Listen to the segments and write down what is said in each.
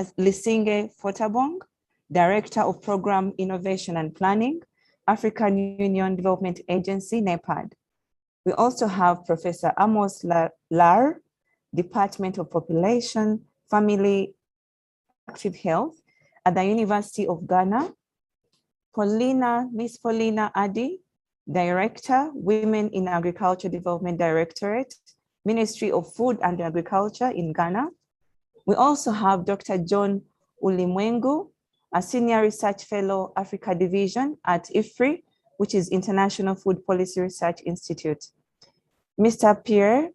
Lisinge Fotabong, Director of Program Innovation and Planning, African Union Development Agency, NEPAD. We also have Professor Amos Lar, Department of Population, Family, Active Health at the University of Ghana. Miss Paulina Addy, Director, Women in Agriculture Development Directorate, Ministry of Food and Agriculture in Ghana. We also have Dr. John Ulimwengu, a Senior Research Fellow, Africa Division at IFRI, which is International Food Policy Research Institute. Mr. Pierre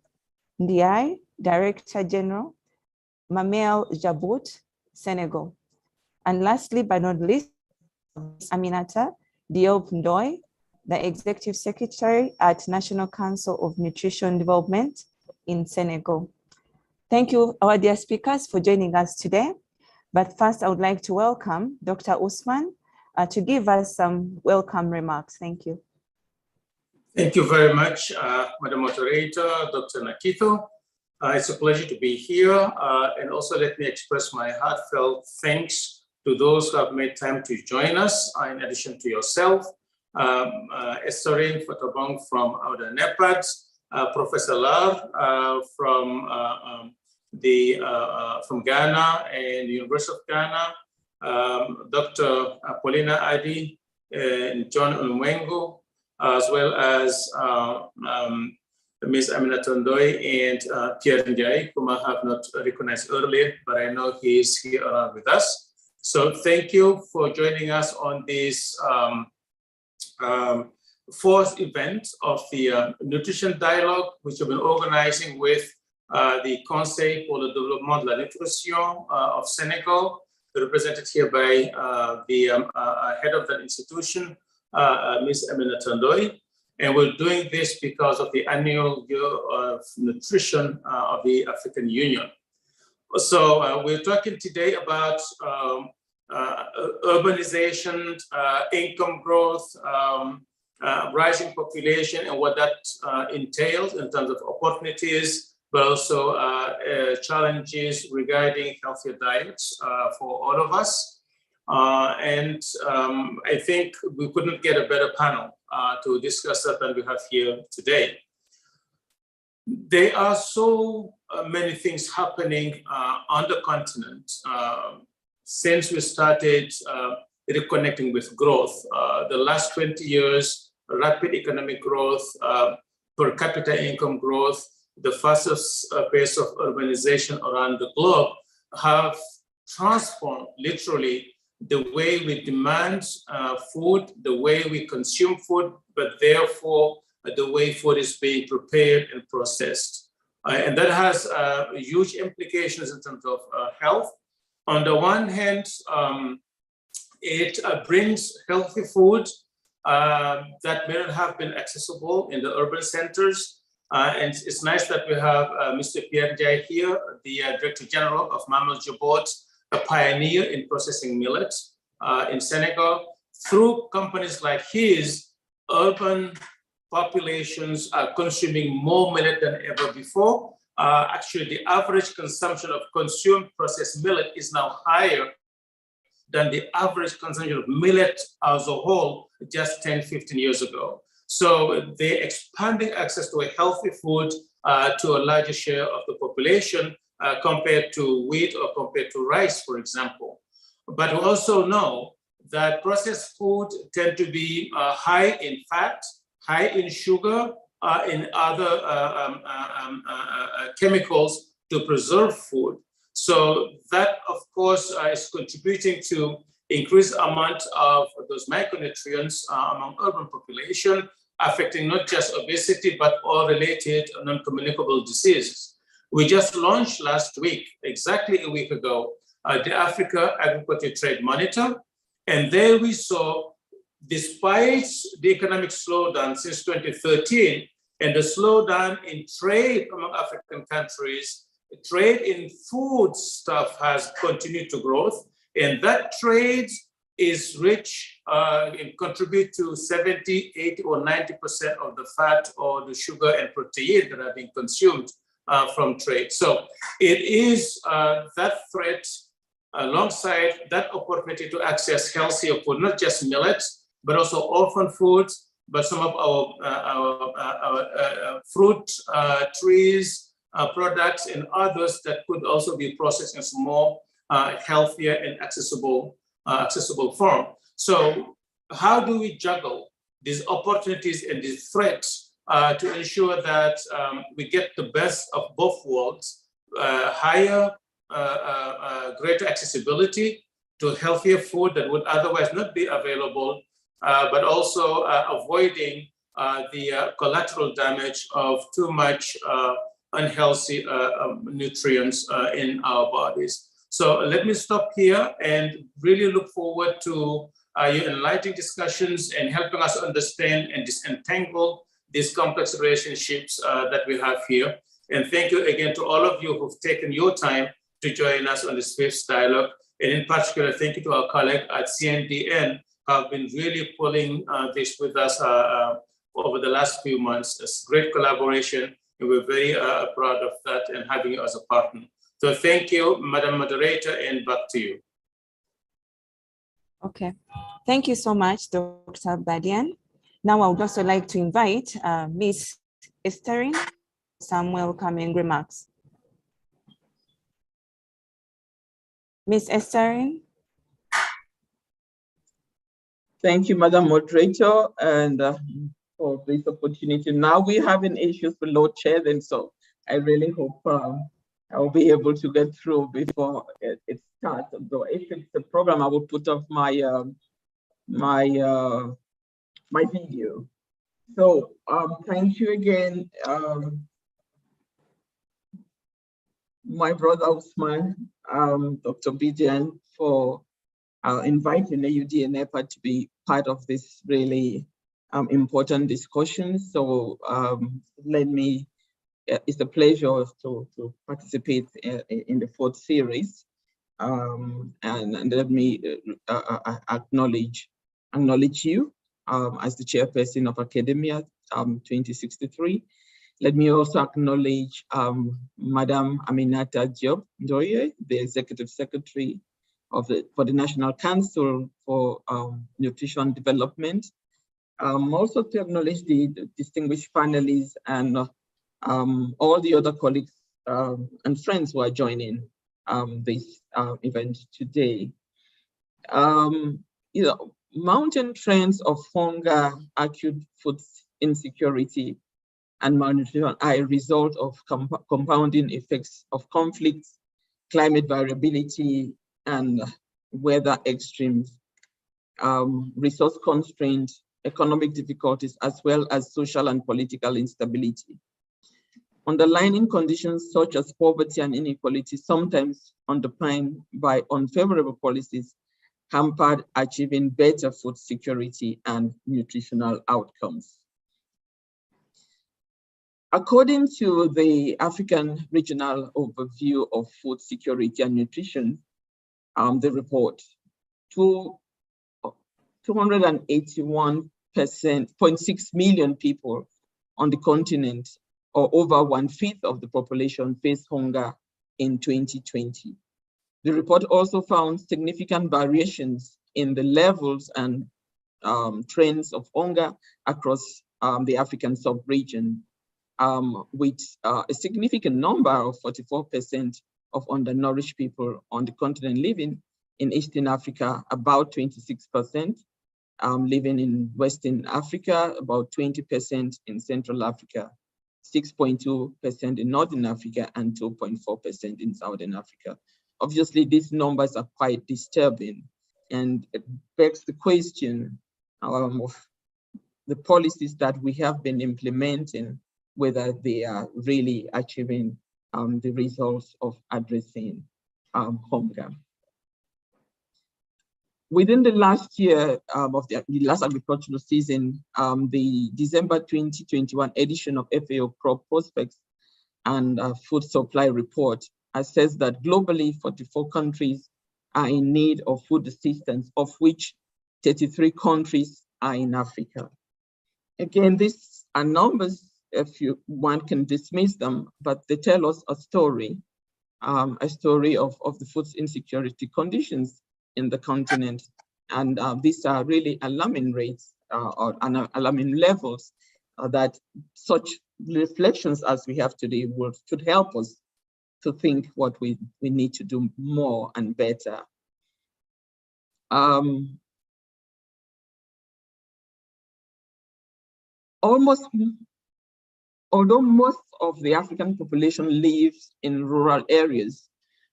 Ndiaye, Director General, Mamel Jabout, Senegal. And lastly, but not least, Aminata Diop Ndoye, the Executive Secretary at National Council of Nutrition Development in Senegal. Thank you, our dear speakers, for joining us today. But first, I would like to welcome Dr. Usman to give us some welcome remarks. Thank you. Thank you very much, Madam Moderator, Dr. Nakito. It's a pleasure to be here. And also let me express my heartfelt thanks to those who have made time to join us, in addition to yourself, Estorine Fotabong from the NEPAD, Professor Lar from Ghana and the University of Ghana, Dr. Paulina Addy and John Ulimwengu, as well as Ms. Aminata Ndoye and Pierre Ndiaye, whom I have not recognized earlier, but I know he is here around with us. So thank you for joining us on this fourth event of the Nutrition Dialogue, which we've been organizing with the Conseil pour le Développement de la Nutrition of Senegal, represented here by the head of that institution, Ms. Aminata Ndoye. And we're doing this because of the annual year of nutrition of the African Union. So we're talking today about urbanization, income growth, rising population, and what that entails in terms of opportunities, but also challenges regarding healthier diets for all of us. And I think we couldn't get a better panel to discuss that than we have here today. There are so many things happening on the continent since we started reconnecting with growth. The last 20 years, rapid economic growth, per capita income growth, the fastest pace of urbanization around the globe have transformed literally the way we demand food, the way we consume food, but therefore the way food is being prepared and processed. And that has huge implications in terms of health. On the one hand, it brings healthy food that may not have been accessible in the urban centers. And it's nice that we have Mr. Pierre Ndiaye here, the Director General of Mamel Jabout, a pioneer in processing millet in Senegal. Through companies like his, urban populations are consuming more millet than ever before. Actually, the average consumption of consumed processed millet is now higher than the average consumption of millet as a whole just 10, 15 years ago. So they're expanding access to a healthy food to a larger share of the population compared to wheat or compared to rice, for example. But we also know that processed food tend to be high in fat, high in sugar, in other chemicals to preserve food. So that, of course, is contributing to increased amount of those micronutrients among urban population, affecting not just obesity, but all related non-communicable diseases. We just launched last week, exactly a week ago, the Africa Agriculture Trade Monitor. And there we saw, despite the economic slowdown since 2013, and the slowdown in trade among African countries, trade in food stuff has continued to grow. And that trade is rich and contribute to 70, 80, or 90% of the fat or the sugar and protein that are being consumed from trade. So it is that threat alongside that opportunity to access healthier food, not just millets, but also orphan foods, but some of our fruit trees, products, and others that could also be processed in some more healthier and accessible form. So how do we juggle these opportunities and these threats to ensure that we get the best of both worlds, higher, greater accessibility to healthier food that would otherwise not be available, but also avoiding the collateral damage of too much unhealthy nutrients in our bodies. So let me stop here and really look forward to your enlightening discussions and helping us understand and disentangle these complex relationships that we have here. And thank you again to all of you who've taken your time to join us on this fifth dialogue. And in particular, thank you to our colleague at CNDN who have been really pulling this with us over the last few months. It's great collaboration, and we're very proud of that and having you as a partner. So thank you, Madam Moderator, and back to you. Okay, thank you so much, Dr. Badian. Now I would also like to invite Ms. Estherine for some welcoming remarks. Ms. Estherine. Thank you, Madam Moderator, and for this opportunity. Now we're having issues with load shedding, so I really hope I'll be able to get through before it starts. Though if it's a problem, I will put off my my video. So thank you again, my brother Usman, Dr. Badian, for inviting AUD and EPA to be part of this really important discussion. So it's a pleasure to participate in the fourth series. And let me acknowledge you as the chairperson of Academia 2063. Let me also acknowledge Madam Aminata Diop Ndoye, the Executive Secretary for the National Council for Nutrition Development. Also to acknowledge the distinguished panelists and all the other colleagues and friends who are joining this event today. You know, mounting trends of hunger, acute food insecurity, and malnutrition are a result of compounding effects of conflicts, climate variability, and weather extremes, resource constraints, economic difficulties, as well as social and political instability. Underlying conditions such as poverty and inequality, sometimes underpinned by unfavorable policies, hampered achieving better food security and nutritional outcomes. According to the African Regional Overview of Food Security and Nutrition, the report, 281.6 million people on the continent, or over 1/5 of the population, faced hunger in 2020. The report also found significant variations in the levels and trends of hunger across the African sub-region, with a significant number of 44% of undernourished people on the continent living in Eastern Africa, about 26% living in Western Africa, about 20% in Central Africa, 6.2% in Northern Africa, and 2.4% in Southern Africa. Obviously, these numbers are quite disturbing, and it begs the question of the policies that we have been implementing, whether they are really achieving the results of addressing hunger. Within the last year of the last agricultural season, the December 2021 edition of FAO Crop Prospects and Food Supply Report assessed that globally 44 countries are in need of food assistance, of which 33 countries are in Africa. Again, these are numbers, if one can dismiss them, but they tell us a story a story of the food insecurity conditions in the continent. And these are really alarming rates or alarming levels that such reflections as we have today should help us to think what we need to do more and better. Although most of the African population lives in rural areas,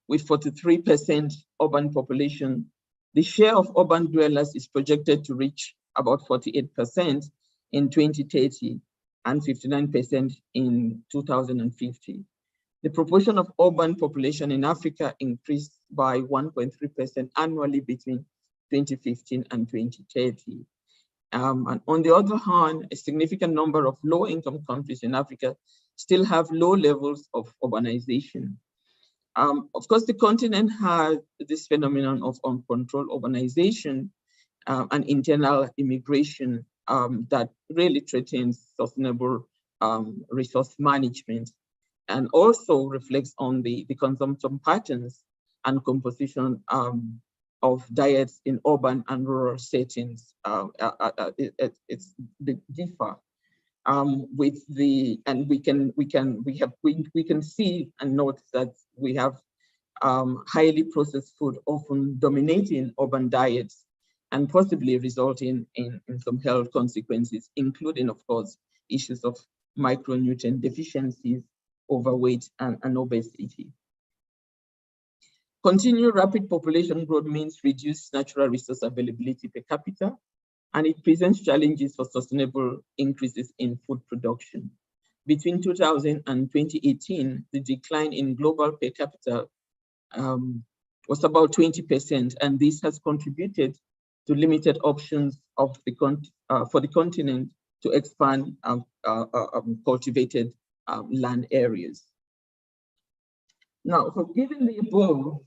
with 43% urban population, the share of urban dwellers is projected to reach about 48% in 2030 and 59% in 2050. The proportion of urban population in Africa increased by 1.3% annually between 2015 and 2030. And on the other hand, a significant number of low-income countries in Africa still have low levels of urbanization. Of course, the continent has this phenomenon of uncontrolled urbanization and internal immigration that really threatens sustainable resource management, and also reflects on the consumption patterns and composition of diets in urban and rural settings. It's differ with the, and we can see and note that we have highly processed food often dominating urban diets and possibly resulting in some health consequences, including, of course, issues of micronutrient deficiencies, overweight, and obesity. Continued rapid population growth means reduced natural resource availability per capita, and it presents challenges for sustainable increases in food production. Between 2000 and 2018, the decline in global per capita was about 20%, and this has contributed to limited options of for the continent to expand cultivated land areas. Now, so given the above,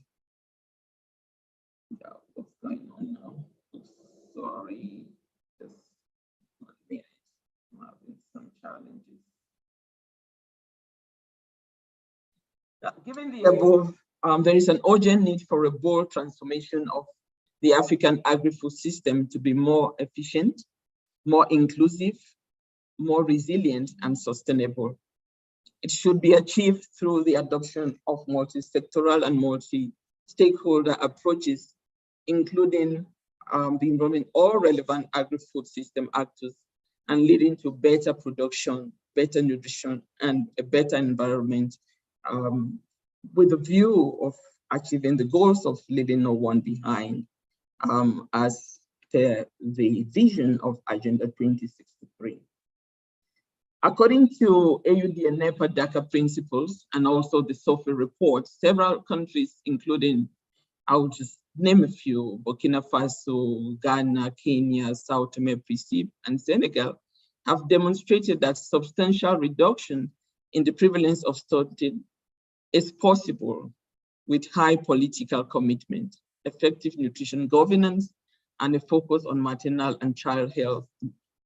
what's going on now? Sorry, just 1 minute. I'm having some challenges. Given the above, there is an urgent need for a bold transformation of the African agri-food system to be more efficient, more inclusive, more resilient, and sustainable. It should be achieved through the adoption of multi-sectoral and multi-stakeholder approaches, including the involving all relevant agri-food system actors, and leading to better production, better nutrition, and a better environment, with a view of achieving the goals of leaving no one behind, as the vision of Agenda 2063. According to AUD and NEPA DACA principles, and also the SOFI report, several countries, including, I will just name a few, Burkina Faso, Ghana, Kenya, Sao Tome and Principe, and Senegal, have demonstrated that substantial reduction in the prevalence of stunting is possible with high political commitment, effective nutrition governance, and a focus on maternal and child health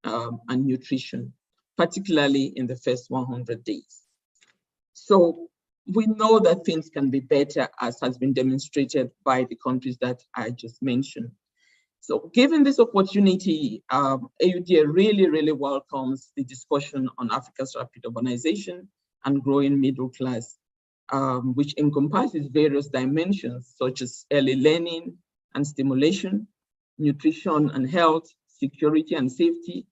and nutrition, particularly in the first 100 days. So we know that things can be better, as has been demonstrated by the countries that I just mentioned. So given this opportunity, AUD really welcomes the discussion on Africa's rapid urbanization and growing middle class, which encompasses various dimensions such as early learning and stimulation, nutrition and health, security and safety,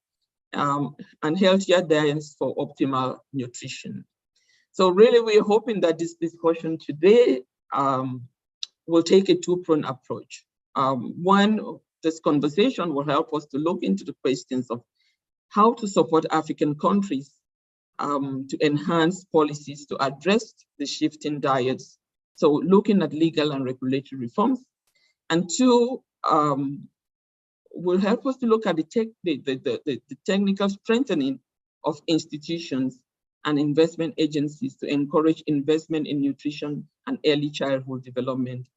and healthier diets for optimal nutrition. So really, we're hoping that this discussion today will take a two-pronged approach. One, this conversation will help us to look into the questions of how to support African countries to enhance policies to address the shifting diets. So looking at legal and regulatory reforms. And two, will help us to look at the technical strengthening of institutions and investment agencies to encourage investment in nutrition and early childhood development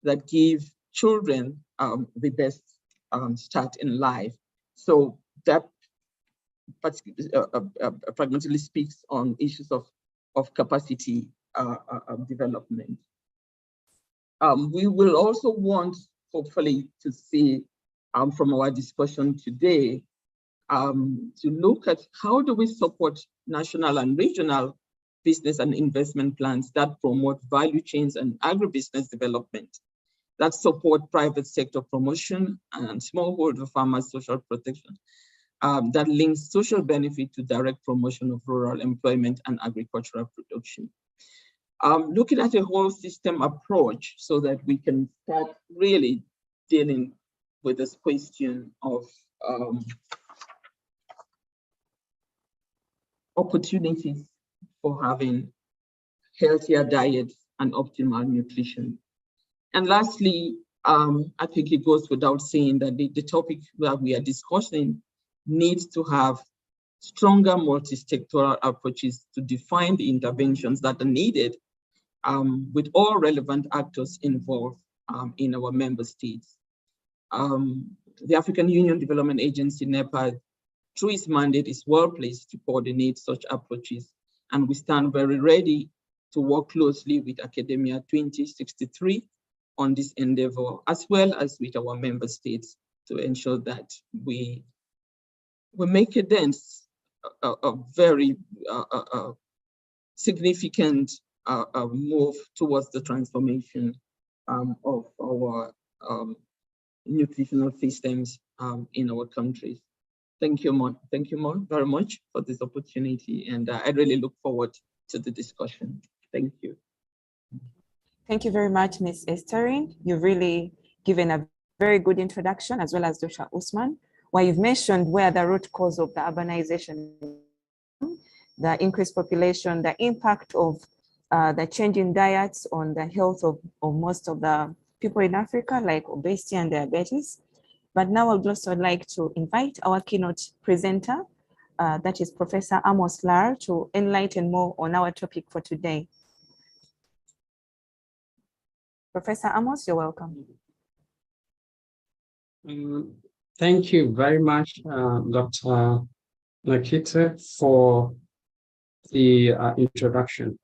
that give children the best start in life. So that pragmatically speaks on issues of capacity development. We will also want, hopefully, to see from our discussion today, to look at how do we support national and regional business and investment plans that promote value chains and agribusiness development, that support private sector promotion and smallholder farmers' social protection, that links social benefit to direct promotion of rural employment and agricultural production. Looking at a whole system approach so that we can start really dealing with this question of opportunities for having healthier diets and optimal nutrition. And lastly, I think it goes without saying that the topic that we are discussing needs to have stronger multi-sectoral approaches to define the interventions that are needed with all relevant actors involved in our member states. The African Union Development Agency, NEPAD, through its mandate, is well placed to coordinate such approaches, and we stand very ready to work closely with Academia 2063 on this endeavor, as well as with our member states, to ensure that we make a dent, a very significant move towards the transformation of our nutritional systems in our countries. Thank you, Mon. Thank you, Mon, very much for this opportunity, and I really look forward to the discussion. Thank you. Thank you very much, Ms. Estherine. You've really given a very good introduction, as well as Dr. Usman, where you've mentioned where the root cause of the urbanization, the increased population, the impact of the changing diets on the health of most of the people in Africa, like obesity and diabetes. But now I would also like to invite our keynote presenter, that is Professor Amos Lar, to enlighten more on our topic for today. Professor Amos, you're welcome. Thank you very much, Dr. Nakita, for the introduction.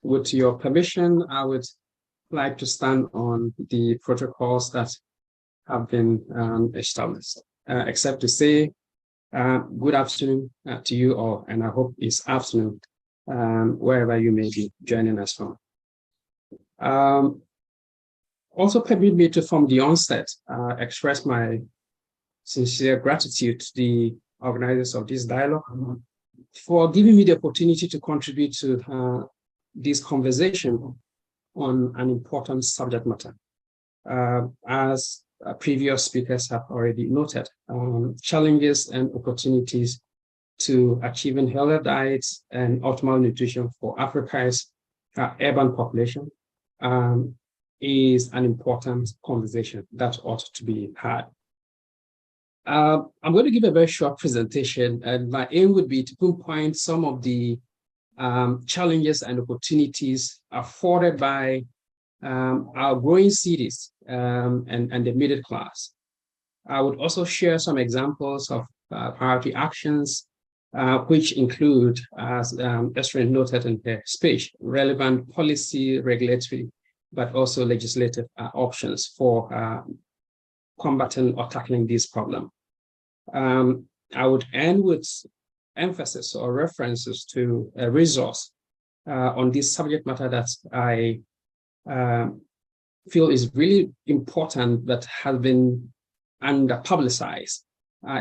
With your permission, I would like to stand on the protocols that have been established, except to say good afternoon to you all, and I hope it's afternoon wherever you may be joining us from. Also permit me to, from the onset, express my sincere gratitude to the organizers of this dialogue for giving me the opportunity to contribute to this conversation on an important subject matter. As previous speakers have already noted, challenges and opportunities to achieving healthy diets and optimal nutrition for Africa's urban population is an important conversation that ought to be had. I'm going to give a very short presentation, and my aim would be to pinpoint some of the challenges and opportunities afforded by our growing cities and the middle class. I would also share some examples of priority actions, which include, as Estherine noted in her speech, relevant policy, regulatory, but also legislative options for combating or tackling this problem. I would end with emphasis or references to a resource on this subject matter that I feel is really important, that has been under-publicized,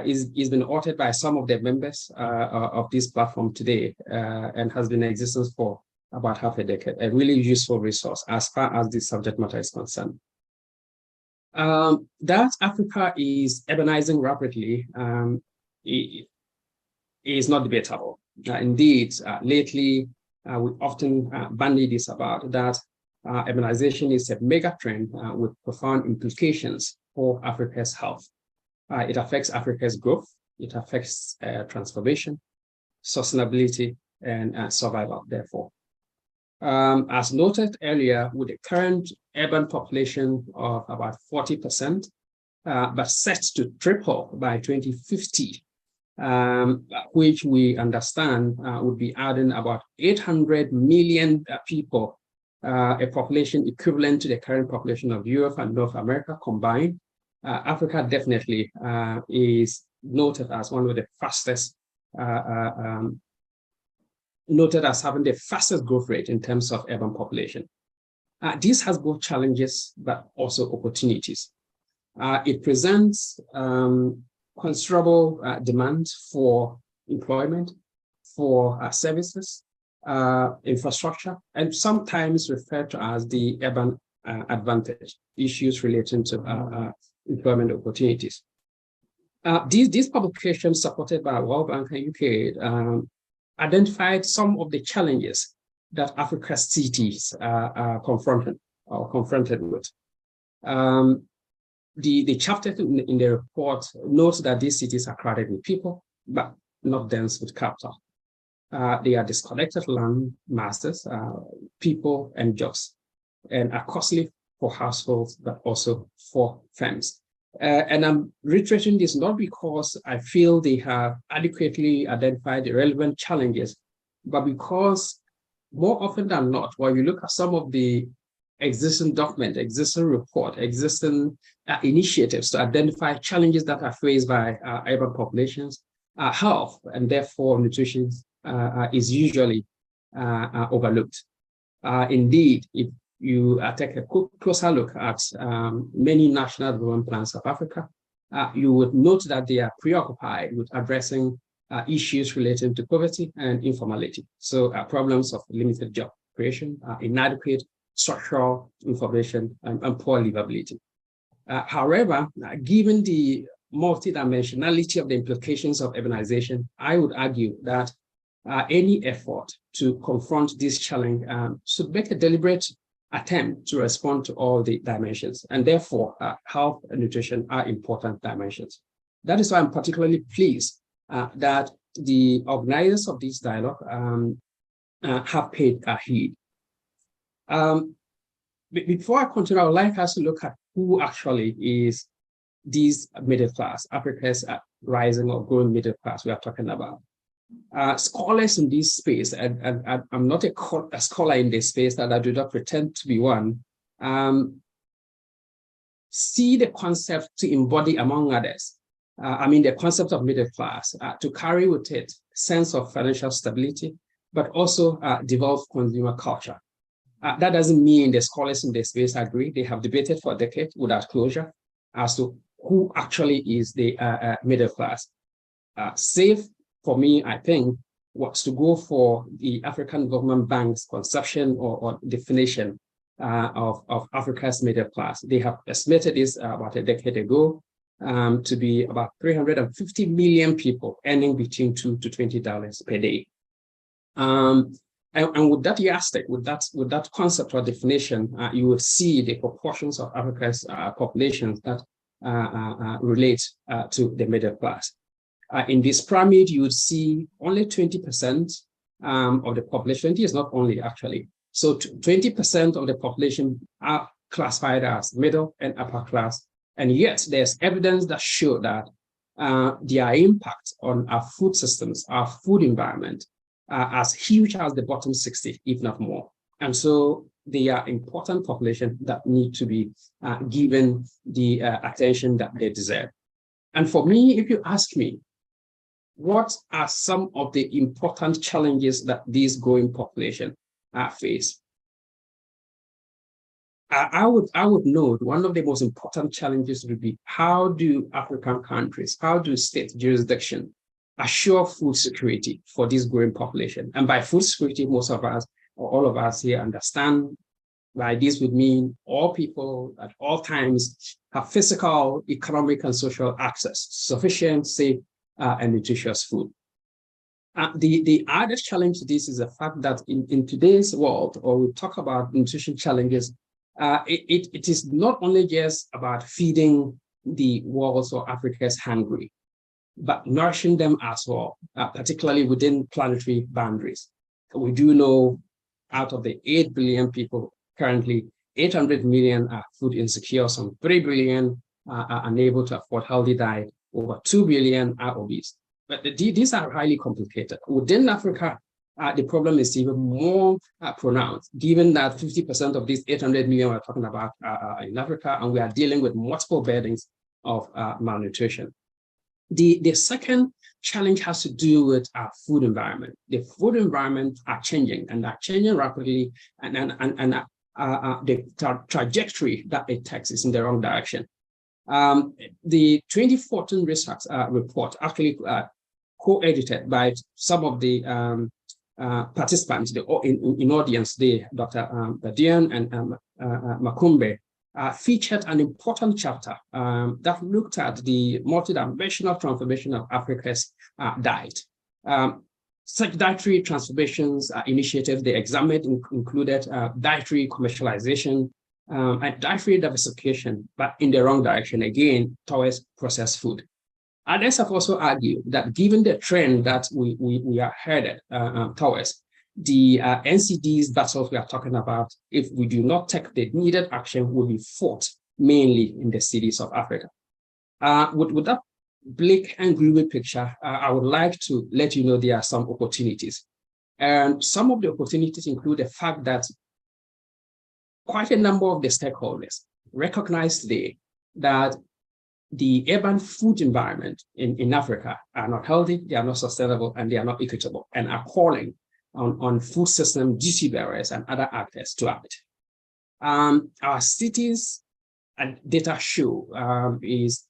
is been authored by some of the members of this platform today, and has been in existence for about half a decade, a really useful resource as far as this subject matter is concerned. That Africa is urbanizing rapidly is not debatable. Indeed, lately, we often bandy this about that urbanization is a mega trend with profound implications for Africa's health. It affects Africa's growth, it affects transformation, sustainability, and survival, therefore. As noted earlier, with the current urban population of about 40%, but set to triple by 2050, which we understand would be adding about 800 million people a population equivalent to the current population of Europe and North America combined, Africa definitely is noted as one of the fastest, noted as having the fastest growth rate in terms of urban population. This has both challenges, but also opportunities. It presents considerable demand for employment, for services, infrastructure, and sometimes referred to as the urban advantage, issues relating to employment opportunities. These publications, supported by World Bank and UK, identified some of the challenges that Africa's cities are confronted with. The chapter in the report notes that these cities are crowded with people, but not dense with capital. They are disconnected land masses, people, and jobs, and are costly for households, but also for firms. And I'm reiterating this not because I feel they have adequately identified the relevant challenges, but because more often than not, when you look at some of the existing document, existing report, existing initiatives to identify challenges that are faced by urban populations, health and therefore nutrition is usually overlooked. Indeed, if you take a closer look at many national development plans of Africa, you would note that they are preoccupied with addressing issues relating to poverty and informality. So problems of limited job creation, inadequate structural information, and poor livability. However, given the multidimensionality of the implications of urbanization, I would argue that any effort to confront this challenge should make a deliberate attempt to respond to all the dimensions, and therefore health and nutrition are important dimensions. That is why I'm particularly pleased that the organizers of this dialogue have paid heed. Before I continue, I would like us to look at who actually is this middle class, Africa's rising or growing middle class we are talking about. Scholars in this space, and I'm not a scholar in this space, that I do not pretend to be one, see the concept to embody, among others, the concept of middle class, to carry with it sense of financial stability, but also develop consumer culture. That doesn't mean the scholars in this space agree. They have debated for a decade without closure as to who actually is the middle class. Safe for me, I think, was to go for the African Development Bank's conception or definition of Africa's middle class. They have estimated this about a decade ago to be about 350 million people earning between $2 to $20 per day. And with that yardstick, with that concept or definition, you will see the proportions of Africa's populations that relate to the middle class. In this pyramid, you would see only 20% of the population. 20 is not only, actually. So 20% of the population are classified as middle and upper class. And yet there's evidence that show that their impact on our food systems, our food environment, as huge as the bottom 60, if not more. And so they are important population that need to be given the attention that they deserve. And for me, if you ask me, what are some of the important challenges that these growing population face? I would note one of the most important challenges would be, how do African countries, how do state jurisdiction assure food security for this growing population? And by food security, most of us, or all of us here, understand by this would mean all people at all times have physical, economic, and social access to sufficient, safe, and nutritious food. The other challenge to this is the fact that in today's world, or we talk about nutrition challenges, it is not only just about feeding the world's or Africa's hungry, but nourishing them as well, particularly within planetary boundaries. We do know out of the 8 billion people currently, 800 million are food insecure, some 3 billion are unable to afford healthy diet, over 2 billion are obese. But these are highly complicated. Within Africa, the problem is even more pronounced, given that 50% of these 800 million we're talking about are in Africa, and we are dealing with multiple burdens of malnutrition. The second challenge has to do with our food environment. The food environment are changing, and are changing rapidly, and the trajectory that it takes is in the wrong direction. The 2014 research report, actually co-edited by some of the participants in audience, Dr. Badian and Makumbe, featured an important chapter that looked at the multidimensional transformation of Africa's diet. Such dietary transformations initiatives they examined included dietary commercialization and dietary diversification, but in the wrong direction, again, towards processed food. Others have also argued that given the trend that we are headed towards, the NCD's battles we are talking about, if we do not take the needed action, will be fought mainly in the cities of Africa. With that bleak and gloomy picture, I would like to let you know there are some opportunities. And some of the opportunities include the fact that quite a number of the stakeholders recognize today that the urban food environment in Africa are not healthy, they are not sustainable, and they are not equitable, and are calling on food system duty bearers and other actors to act. Our cities, and data show, is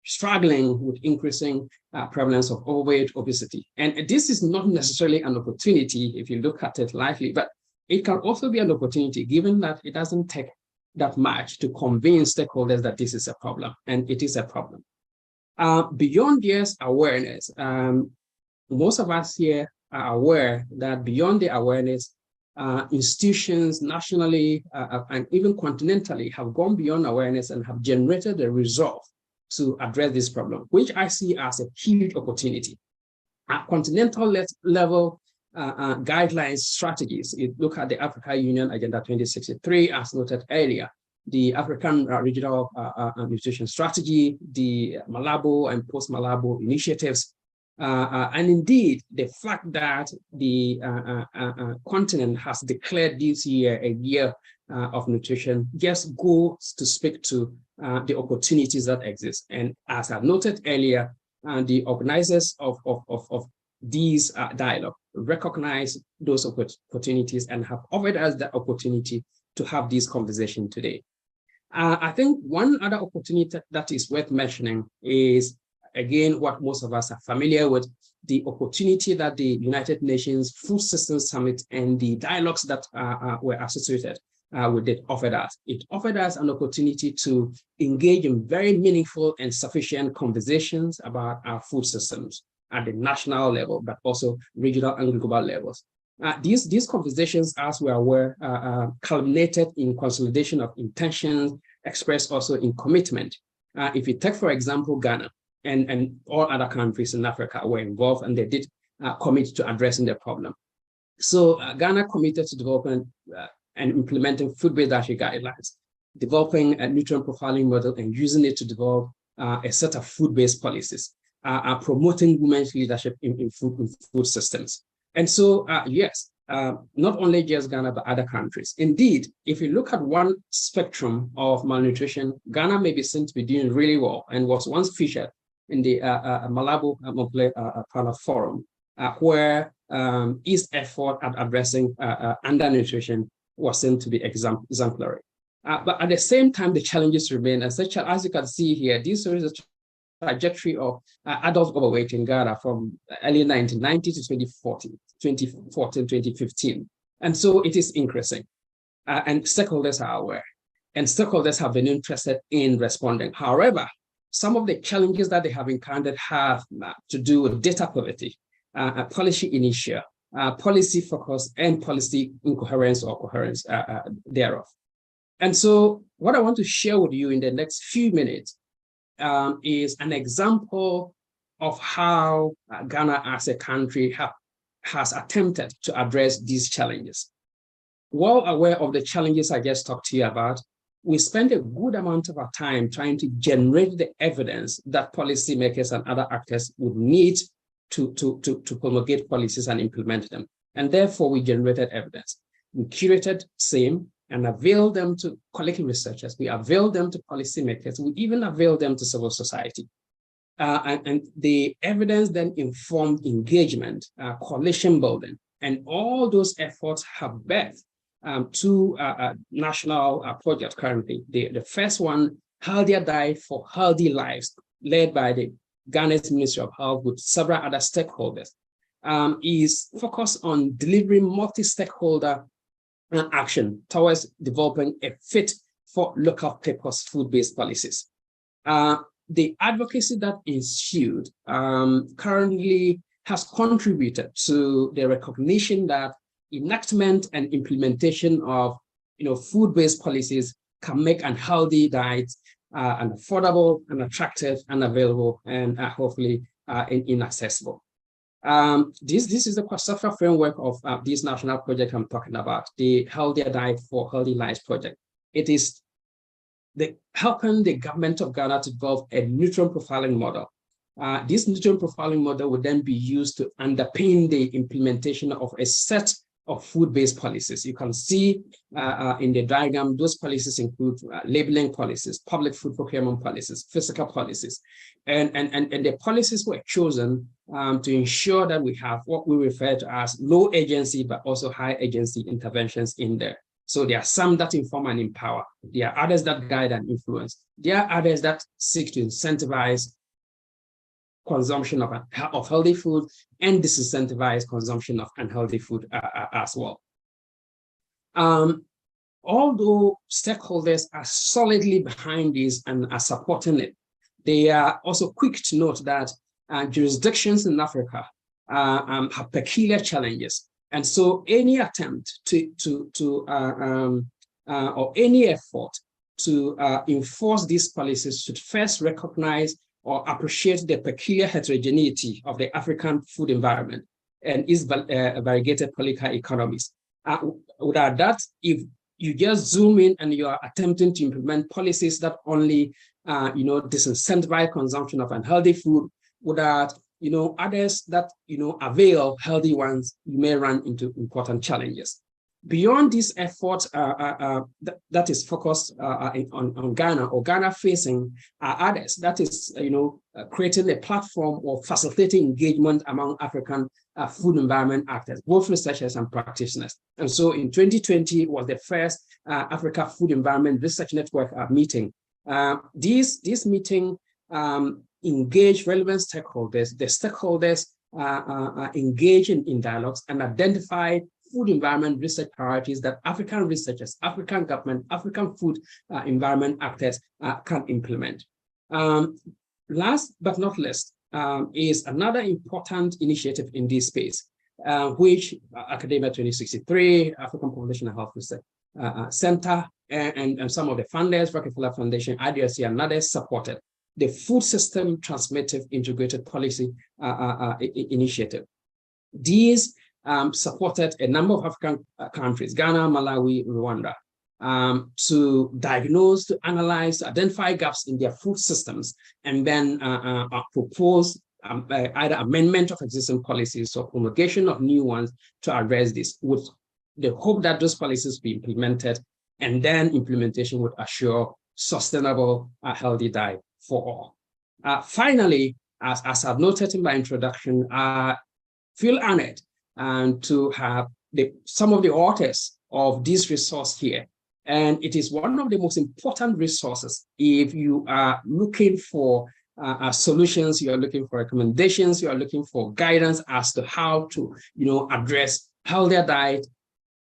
struggling with increasing prevalence of overweight, obesity. And this is not necessarily an opportunity if you look at it lightly, but it can also be an opportunity given that it doesn't take that much to convince stakeholders that this is a problem, and it is a problem. Beyond this awareness, most of us here are aware that beyond the awareness, institutions nationally and even continentally have gone beyond awareness and have generated a resolve to address this problem, which I see as a huge opportunity. At continental level, guidelines, strategies, you look at the Africa Union Agenda 2063, as noted earlier, the African Regional Nutrition Strategy, the Malabo and post-Malabo initiatives, and indeed the fact that the continent has declared this year a year of nutrition just goes to speak to the opportunities that exist. And as I noted earlier, the organizers of these dialogue recognize those opportunities and have offered us the opportunity to have this conversation today. I think one other opportunity that is worth mentioning is, again, what most of us are familiar with, the opportunity that the United Nations Food Systems Summit and the dialogues that were associated with it offered us. It offered us an opportunity to engage in very meaningful and sufficient conversations about our food systems at the national level, but also regional and global levels. These conversations, as we are aware, culminated in consolidation of intentions, expressed also in commitment. If you take, for example, Ghana and all other countries in Africa were involved, and they did commit to addressing the problem. So Ghana committed to developing and implementing food-based dietary guidelines, developing a nutrient profiling model and using it to develop a set of food-based policies. Promoting women's leadership in food systems. And so, yes, not only just Ghana, but other countries. Indeed, if you look at one spectrum of malnutrition, Ghana may be seen to be doing really well and was once featured in the Malabo Panel Forum, where its effort at addressing undernutrition was seen to be exemplary. But at the same time, the challenges remain, as you can see here, this is a trajectory of adult overweight in Ghana from early 1990 to 2014, 2015. And so it is increasing. And stakeholders are aware. And stakeholders have been interested in responding. However, some of the challenges that they have encountered have to do with data poverty, policy inertia, policy focus, and policy incoherence or coherence thereof. And so what I want to share with you in the next few minutes is an example of how Ghana as a country has attempted to address these challenges. Well aware of the challenges I just talked to you about, we spend a good amount of our time trying to generate the evidence that policymakers and other actors would need to promulgate policies and implement them. And therefore, we generated evidence. We curated same and availed them to collective researchers. We availed them to policymakers. We even availed them to civil society. And the evidence then informed engagement, coalition building, and all those efforts have birthed two national projects currently. The first one, Healthier Diet for Healthy Lives, led by the Ghana's Ministry of Health with several other stakeholders, is focused on delivering multi-stakeholder action towards developing a fit for local purpose food-based policies. The advocacy that ensued currently has contributed to the recognition that enactment and implementation of food-based policies can make an healthy diet and affordable and attractive and available and hopefully inaccessible. This is the conceptual framework of this national project I'm talking about, the Healthier Diet for Healthy Lives project. It is helping the government of Ghana to develop a nutrient profiling model. This nutrient profiling model would then be used to underpin the implementation of a set of food-based policies. You can see in the diagram, those policies include labeling policies, public food procurement policies, physical policies. And the policies were chosen to ensure that we have what we refer to as low agency, but also high agency interventions in there. So there are some that inform and empower. There are others that guide and influence. There are others that seek to incentivize consumption of healthy food and disincentivize consumption of unhealthy food as well. Although stakeholders are solidly behind this and are supporting it, they are also quick to note that jurisdictions in Africa have peculiar challenges. And so any attempt or any effort to enforce these policies should first recognize or appreciate the peculiar heterogeneity of the African food environment and its variegated political economies. Without that, if you just zoom in and you are attempting to implement policies that only disincentivize consumption of unhealthy food, without others that avail healthy ones, you may run into important challenges. Beyond this effort that is focused on Ghana or Ghana-facing others, that is creating a platform or facilitating engagement among African food environment actors, both researchers and practitioners. And so in 2020 was the first Africa Food Environment Research Network meeting. This meeting engaged relevant stakeholders. The stakeholders engaged in dialogues and identified food environment research priorities that African researchers, African government, African food environment actors can implement. Last but not least is another important initiative in this space, which Academia 2063, African Population and Health Research Center, and some of the funders, Rockefeller Foundation, IDRC, and others supported, the Food System Transformative Integrated Policy Initiative. These supported a number of African countries, Ghana, Malawi, Rwanda, to diagnose, to analyze, to identify gaps in their food systems, and then propose either amendment of existing policies or promulgation of new ones to address this, with the hope that those policies be implemented, and then implementation would assure sustainable, healthy diet for all. Finally, as I've noted in my introduction, I feel honored to have some of the authors of this resource here. And it is one of the most important resources if you are looking for solutions, you are looking for recommendations, you are looking for guidance as to how to address healthier diet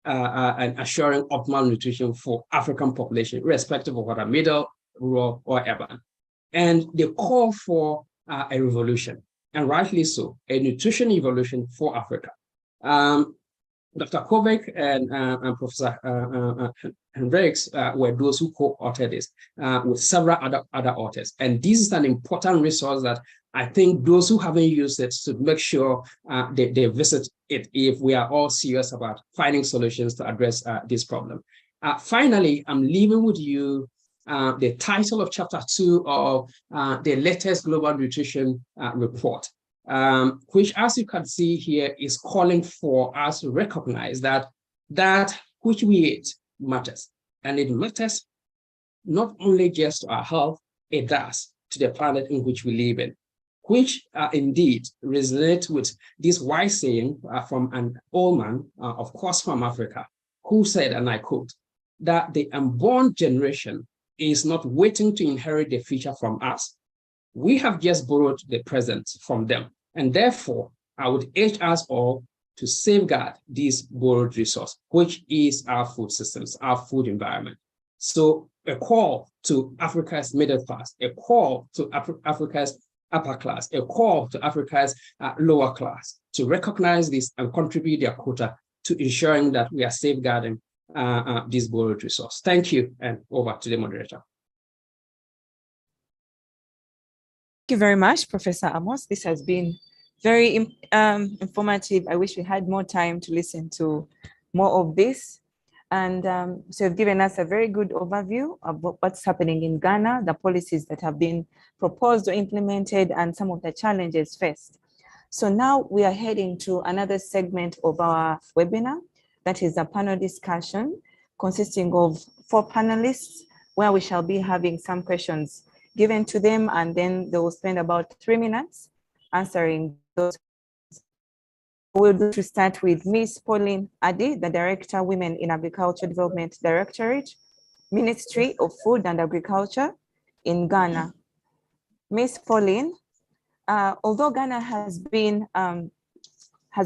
and assuring optimal nutrition for African population, irrespective of whether middle, rural, or urban. And they call for a revolution, and rightly so, a nutrition evolution for Africa. Dr. Kovac and Professor Hendricks were those who co-authored this with several other authors. And this is an important resource that I think those who haven't used it should make sure they visit it if we are all serious about finding solutions to address this problem. Finally, I'm leaving with you the title of chapter 2 of the latest Global Nutrition Report. which, as you can see here, is calling for us to recognize that that which we eat matters. And it matters not only just to our health, it does to the planet in which we live in, which indeed resonate with this wise saying from an old man, of course from Africa, who said, and I quote, that the unborn generation is not waiting to inherit the future from us. We have just borrowed the present from them. And therefore, I would urge us all to safeguard this borrowed resource, which is our food systems, our food environment. So a call to Africa's middle class, a call to Africa's upper class, a call to Africa's lower class to recognize this and contribute their quota to ensuring that we are safeguarding this borrowed resource. Thank you, and over to the moderator. Thank you very much, Professor Amos. This has been very informative. I wish we had more time to listen to more of this. And so you've given us a very good overview of what's happening in Ghana, the policies that have been proposed or implemented, and some of the challenges faced. So now we are heading to another segment of our webinar, that is a panel discussion consisting of 4 panelists, where we shall be having some questions given to them, and then they will spend about 3 minutes answering those. We'll do to start with Ms. Pauline Adi, the Director, Women in Agriculture Development Directorate, Ministry of Food and Agriculture in Ghana. Ms. Pauline, although Ghana has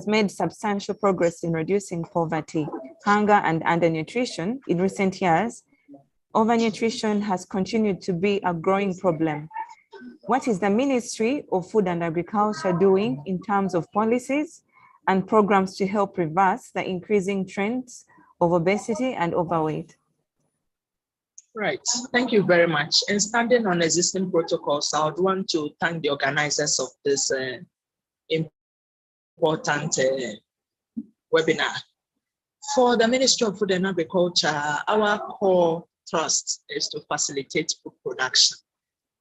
made substantial progress in reducing poverty, hunger, and undernutrition in recent years, overnutrition has continued to be a growing problem. What is the Ministry of Food and Agriculture doing in terms of policies and programs to help reverse the increasing trends of obesity and overweight? Right, thank you very much. And standing on existing protocols, I would want to thank the organizers of this important webinar. For the Ministry of Food and Agriculture, our core thrust is to facilitate food production.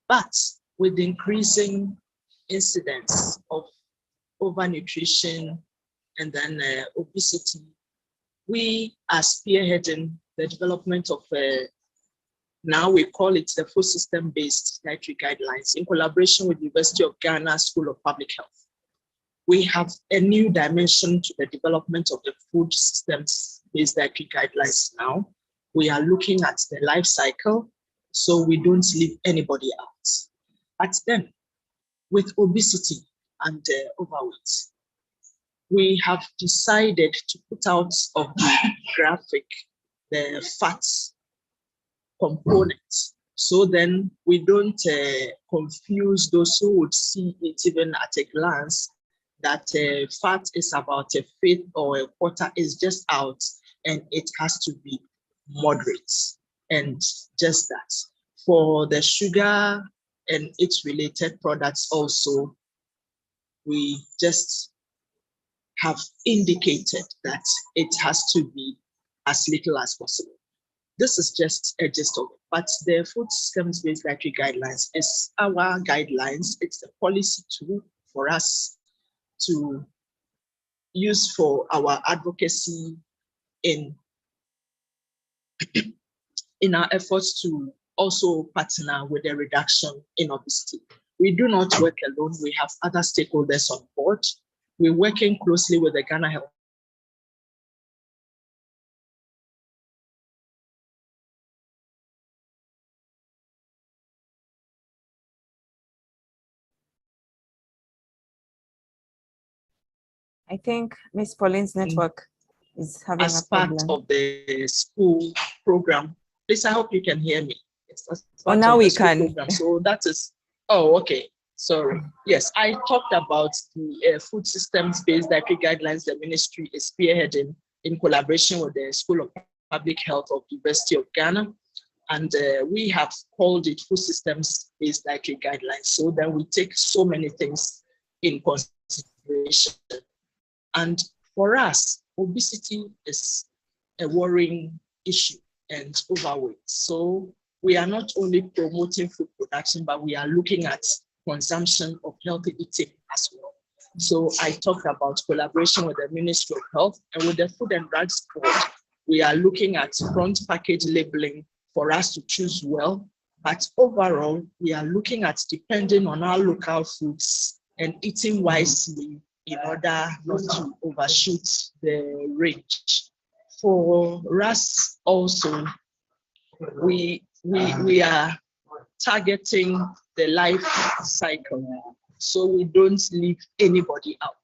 But with the increasing incidence of overnutrition and then obesity, we are spearheading the development of now we call it the food system-based dietary guidelines in collaboration with the University of Ghana School of Public Health. We have a new dimension to the development of the food systems-based dietary guidelines now. We are looking at the life cycle, so we don't leave anybody out. But then, with obesity and overweight, we have decided to put out of the graphic the fats components. So then we don't confuse those who would see it even at a glance that fat is about a fifth or a quarter is just out, and it has to be moderate. And just that. For the sugar and its related products also, we just have indicated that it has to be as little as possible. This is just a gist of it, but the food systems-based dietary guidelines is our guidelines. It's the policy tool for us to use for our advocacy in our efforts to also partner with the reduction in obesity. We do not work alone. We have other stakeholders on board. We're working closely with the Ghana Health. I think Ms. Pauline's network is having as a problem. part of the school program. Please, I hope you can hear me. Oh, now we can. Program. So that is, oh, okay. Sorry. Yes, I talked about the food systems-based dietary guidelines the ministry is spearheading in collaboration with the School of Public Health of the University of Ghana. And we have called it food systems-based dietary guidelines. So then we take so many things in consideration. And for us, obesity is a worrying issue and overweight. So we are not only promoting food production, but we are looking at consumption of healthy eating as well. So I talked about collaboration with the Ministry of Health and with the Food and Drugs Board. We are looking at front package labeling for us to choose well. But overall, we are looking at depending on our local foods and eating wisely in order not to overshoot the range. For us also, we are targeting the life cycle. So we don't leave anybody out,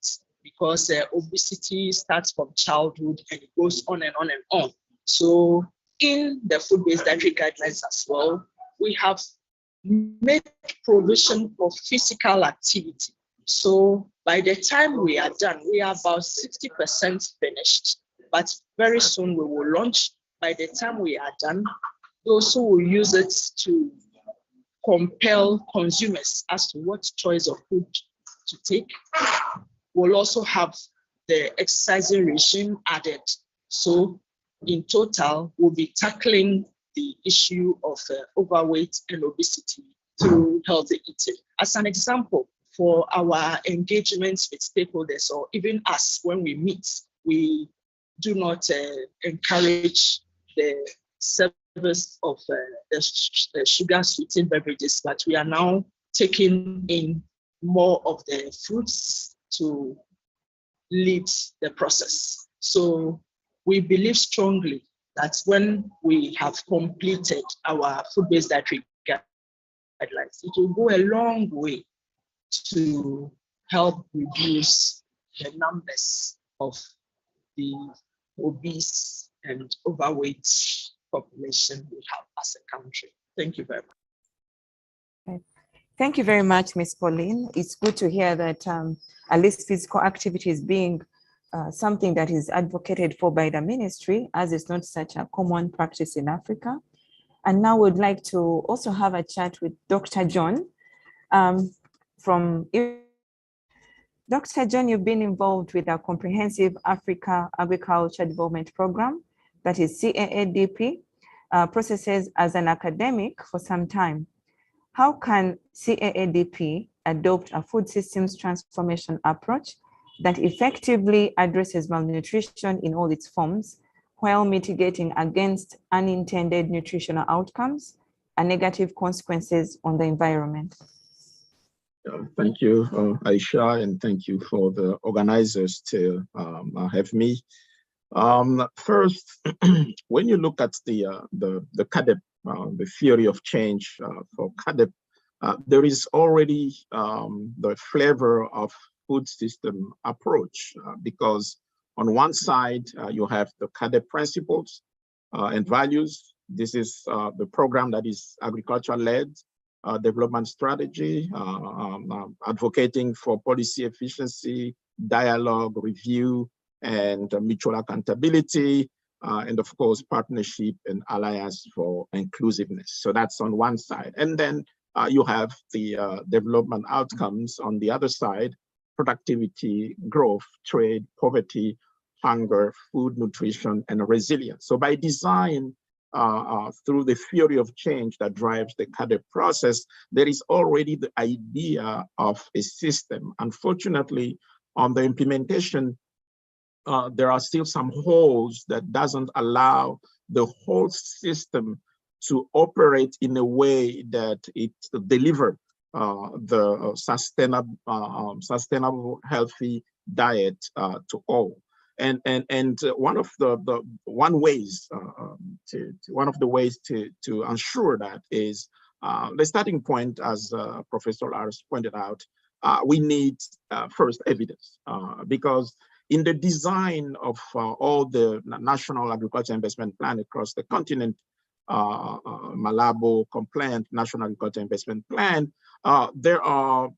because obesity starts from childhood and it goes on and on and on. So in the food-based dietary guidelines as well, we have made provision for physical activity. So by the time we are done, we are about 60% finished, but very soon we will launch. By the time we are done, we also will use it to compel consumers as to what choice of food to take. We'll also have the exercising regime added. So in total, we'll be tackling the issue of overweight and obesity through healthy eating. As an example, for our engagements with stakeholders, or even us when we meet, we do not encourage the service of the sugar sweetened beverages, but we are now taking in more of the fruits to lead the process. So we believe strongly that when we have completed our food-based dietary guidelines, it will go a long way to help reduce the numbers of the obese and overweight population we have as a country. Thank you very much. Thank you very much, Ms. Pauline. It's good to hear that at least physical activity is being something that is advocated for by the ministry, as it's not such a common practice in Africa. And now we'd like to also have a chat with Dr. John from Dr. John, you've been involved with a comprehensive Africa Agriculture Development Program, that is CAADP, processes as an academic for some time. How can CAADP adopt a food systems transformation approach that effectively addresses malnutrition in all its forms, while mitigating against unintended nutritional outcomes and negative consequences on the environment? Thank you, Aisha, and thank you for the organizers to have me. First, when you look at the CAADP, the theory of change for CAADP, there is already the flavor of food system approach, because on one side, you have the CAADP principles and values. This is the program that is agriculture-led development strategy, advocating for policy efficiency, dialogue, review, and mutual accountability, and of course, partnership and alliance for inclusiveness. So that's on one side. And then you have the development outcomes on the other side: productivity, growth, trade, poverty, hunger, food, nutrition, and resilience. So by design, through the theory of change that drives the CAADP process, there is already the idea of a system. Unfortunately, on the implementation, there are still some holes that doesn't allow the whole system to operate in a way that it delivers the sustainable, healthy diet to all. And one of the ways to ensure that is the starting point, as Professor Lars pointed out. We need first evidence, because in the design of all the national agriculture investment plan across the continent, Malabo compliant national agriculture investment plan, there are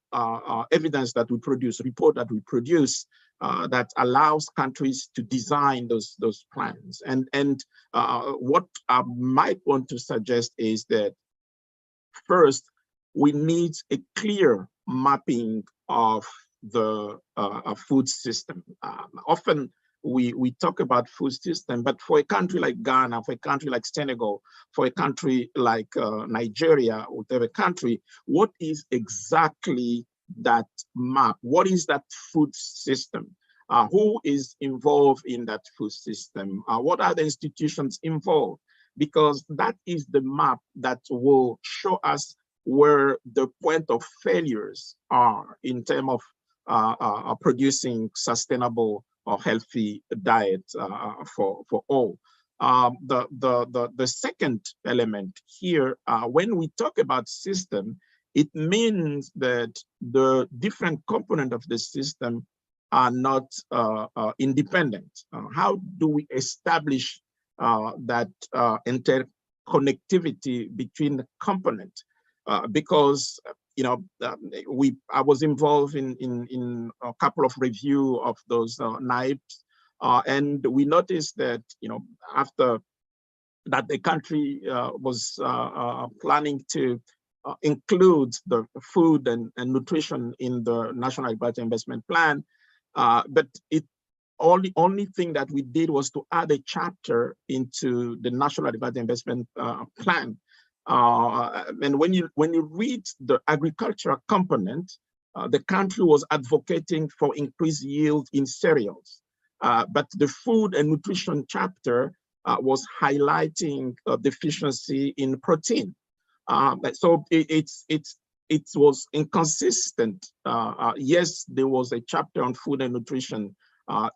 evidence that we produce, report that we produce, that allows countries to design those plans. And what I might want to suggest is that first, we need a clear mapping of the food system. Often we talk about food system, but for a country like Ghana, for a country like Senegal, for a country like Nigeria, whatever country, what is exactly that map. What is that food system? Who is involved in that food system? What are the institutions involved? Because that is the map that will show us where the point of failures are in terms of producing sustainable or healthy diet for all. The second element here, when we talk about system, it means that the different components of the system are not independent. How do we establish that interconnectivity between the components? Because I was involved in a couple of review of those NIPEs, and we noticed that after that the country was planning to include the food and nutrition in the National Agriculture Investment Plan, but it only thing that we did was to add a chapter into the National Agriculture Investment Plan. And when you read the agricultural component, the country was advocating for increased yield in cereals, but the food and nutrition chapter was highlighting deficiency in protein. So it was inconsistent. Yes, there was a chapter on food and nutrition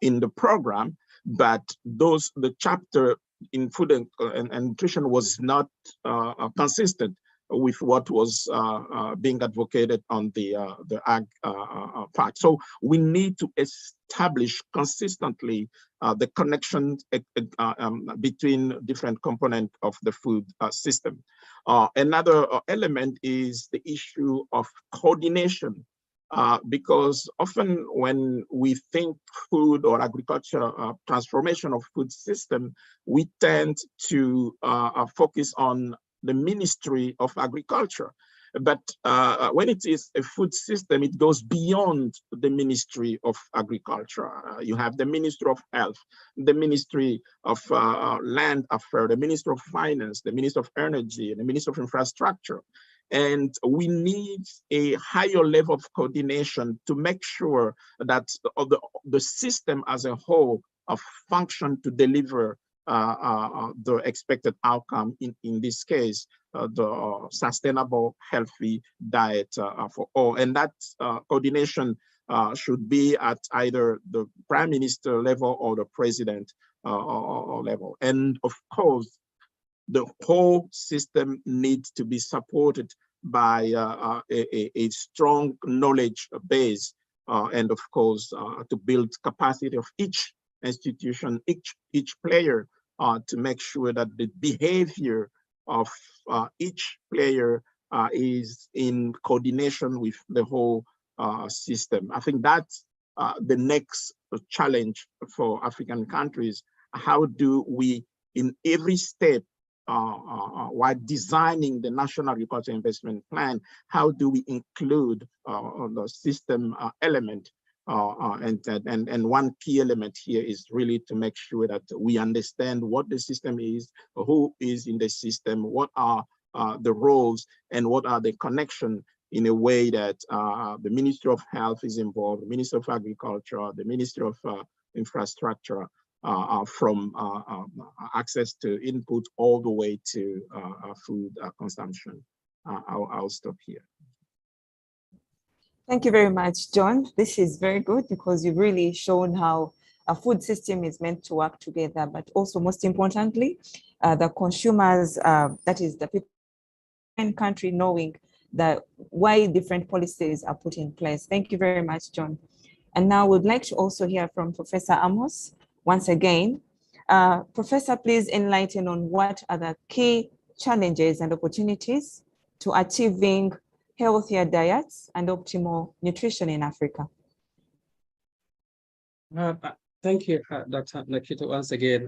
in the program, but the chapter in food and nutrition was not consistent with what was being advocated on the ag part. So we need to establish consistently the connection between different components of the food system. Another element is the issue of coordination, because often when we think food or agriculture transformation of food system, we tend to focus on the Ministry of Agriculture. But when it is a food system, it goes beyond the Ministry of Agriculture. You have the Ministry of Health, the Ministry of Land Affairs, the Ministry of Finance, the Ministry of Energy, and the Ministry of Infrastructure. And we need a higher level of coordination to make sure that the system as a whole function to deliver the expected outcome, in this case, the sustainable, healthy diet for all. And that coordination should be at either the Prime Minister level or the President level. And of course, the whole system needs to be supported by a strong knowledge base, and of course, to build capacity of each institution, each player, to make sure that the behavior of each player is in coordination with the whole system. I think that's the next challenge for African countries. How do we, in every step, while designing the National Agriculture Investment Plan, how do we include the system element? And one key element here is really to make sure that we understand what the system is, who is in the system, what are the roles, and what are the connections, in a way that the Ministry of Health is involved, the Ministry of Agriculture, the Ministry of Infrastructure, from access to input all the way to food consumption. I'll stop here. Thank you very much, John. This is very good because you've really shown how a food system is meant to work together, but also most importantly, the consumers, that is the people in country, knowing that why different policies are put in place. Thank you very much, John. And now we'd like to also hear from Professor Amos once again. Professor, please enlighten on what are the key challenges and opportunities to achieving healthier diets and optimal nutrition in Africa. Thank you, Dr. Nakito, once again.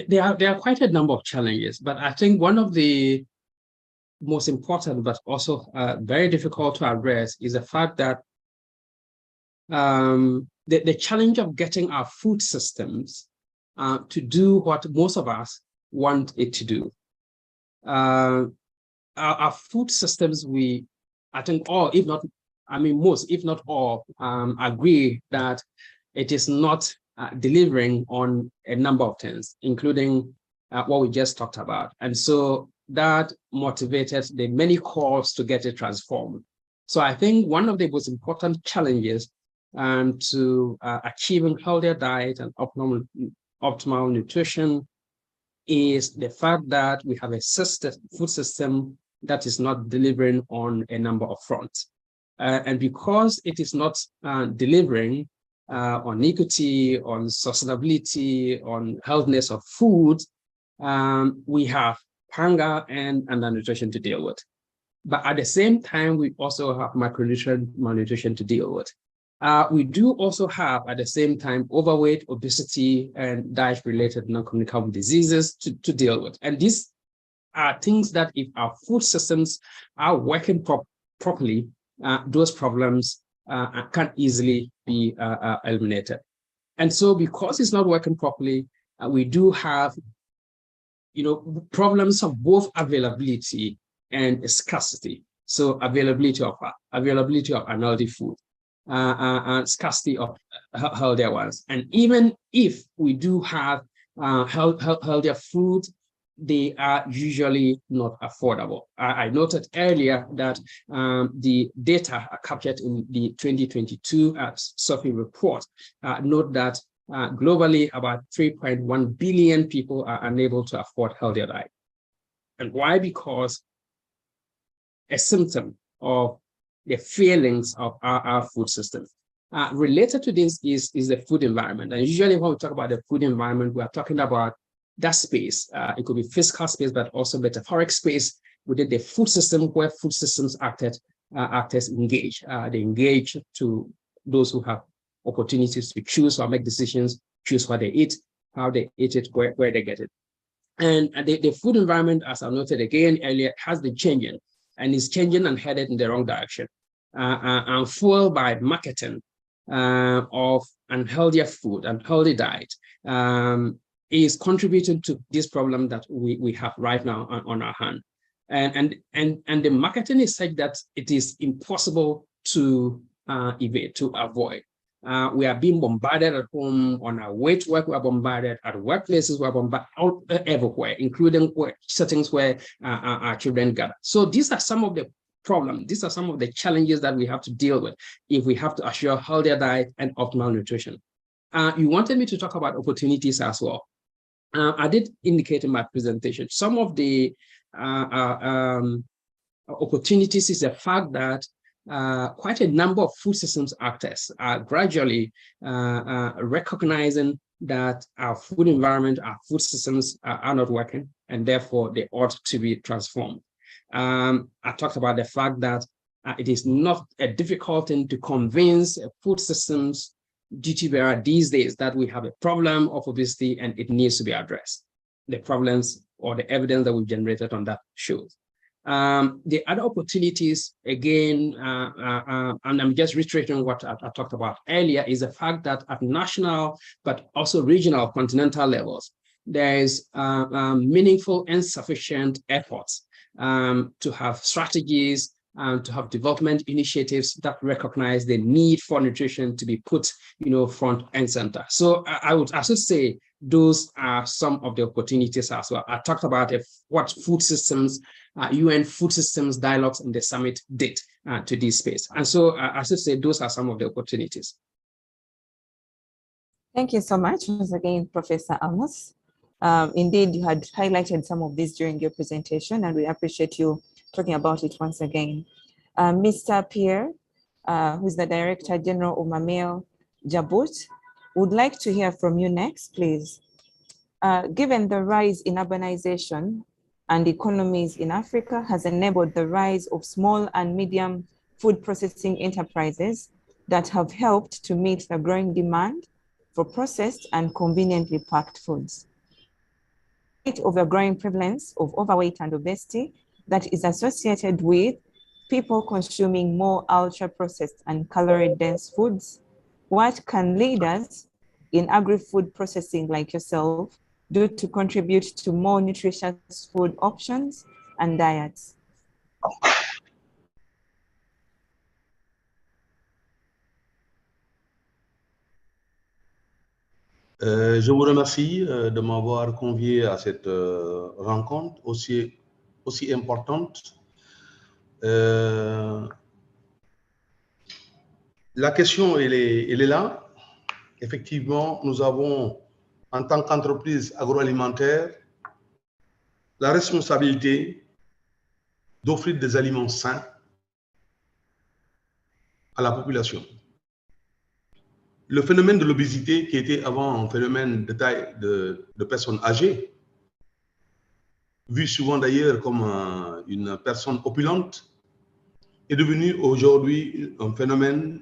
There are quite a number of challenges, but I think one of the most important, but also very difficult to address, is the fact that the challenge of getting our food systems to do what most of us want it to do. Our food systems, we I think all, if not, I mean, most, if not all, agree that it is not delivering on a number of things, including what we just talked about. And so that motivated the many calls to get it transformed. So I think one of the most important challenges to achieving healthier diet and optimal nutrition is the fact that we have a food system that is not delivering on a number of fronts. And because it is not delivering on equity, on sustainability, on healthiness of food, we have hunger and undernutrition to deal with. But at the same time, we also have macronutrient malnutrition to deal with. We do also have, at the same time, overweight, obesity, and diet-related non-communicable diseases to deal with. And these are things that if our food systems are working properly, those problems can easily be eliminated. And so because it's not working properly, we do have problems of both availability and scarcity. So availability of unhealthy food, and scarcity of healthier ones. And even if we do have healthier food, they are usually not affordable. I noted earlier that the data captured in the 2022 SOFI report note that globally about 3.1 billion people are unable to afford healthier diet. And why? Because a symptom of the failings of our food system. Related to this is the food environment. And usually when we talk about the food environment, we are talking about that space. It could be physical space, but also metaphoric space within the food system where food systems actors engage. They engage to those who have opportunities to choose or make decisions, choose what they eat, how they eat it, where they get it. And the food environment, as I noted again earlier, has been changing and is changing and headed in the wrong direction. And fueled by marketing of unhealthier food and healthy diet is contributing to this problem that we have right now on our hand. And the marketing is such that it is impossible to evade, to avoid. We are being bombarded at home, on our way to work, we are bombarded at workplaces, we are bombarded everywhere, including settings where our children gather. So these are some of the problems, these are some of the challenges that we have to deal with if we have to assure healthier diet and optimal nutrition. You wanted me to talk about opportunities as well. I did indicate in my presentation, some of the opportunities is the fact that quite a number of food systems actors are gradually recognizing that our food environment, our food systems are not working, and therefore they ought to be transformed. I talked about the fact that it is not a difficult thing to convince food systems duty bearer these days that we have a problem of obesity and it needs to be addressed. The problems or the evidence that we've generated on that shows. The other opportunities, again, and I'm just reiterating what I talked about earlier, is the fact that at national, but also regional, continental levels, there is meaningful and sufficient efforts to have strategies, to have development initiatives that recognize the need for nutrition to be put, front and center. So I would also say those are some of the opportunities as well. I talked about what food systems, UN food systems dialogues in the summit did to this space. And so I should say those are some of the opportunities. Thank you so much once again, Professor Amos. Indeed, you had highlighted some of this during your presentation, and we appreciate you talking about it once again. Mr. Pierre, who is the Director General of Mamel Jabut, would like to hear from you next, please. Given the rise in urbanization and economies in Africa has enabled the rise of small and medium food processing enterprises that have helped to meet the growing demand for processed and conveniently packed foods. Of a growing prevalence of overweight and obesity that is associated with people consuming more ultra-processed and calorie-dense foods, what can leaders in agri-food processing like yourself do to contribute to more nutritious food options and diets? Je vous remercie de m'avoir convié à cette rencontre aussi importante. La question, elle est là. Effectivement, nous avons, en tant qu'entreprise agroalimentaire, la responsabilité d'offrir des aliments sains à la population. Le phénomène de l'obésité, qui était avant un phénomène de taille de personnes âgées, vu souvent d'ailleurs comme une personne opulente, est devenu aujourd'hui un phénomène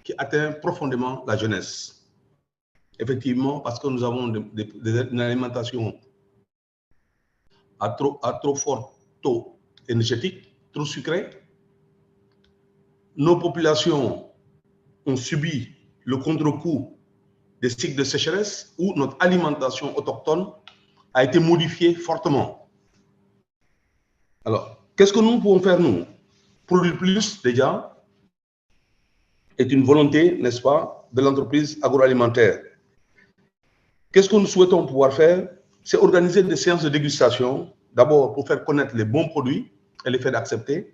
qui atteint profondément la jeunesse. Effectivement, parce que nous avons une alimentation à trop fort taux énergétique, trop sucrée. Nos populations ont subi le contre-coup des cycles de sécheresse où notre alimentation autochtone a été modifiée fortement. Alors, qu'est-ce que nous pouvons faire, nous? Produire plus, déjà, est une volonté, n'est-ce pas, de l'entreprise agroalimentaire. Qu'est-ce que nous souhaitons pouvoir faire? C'est organiser des séances de dégustation, d'abord pour faire connaître les bons produits et les faire accepter.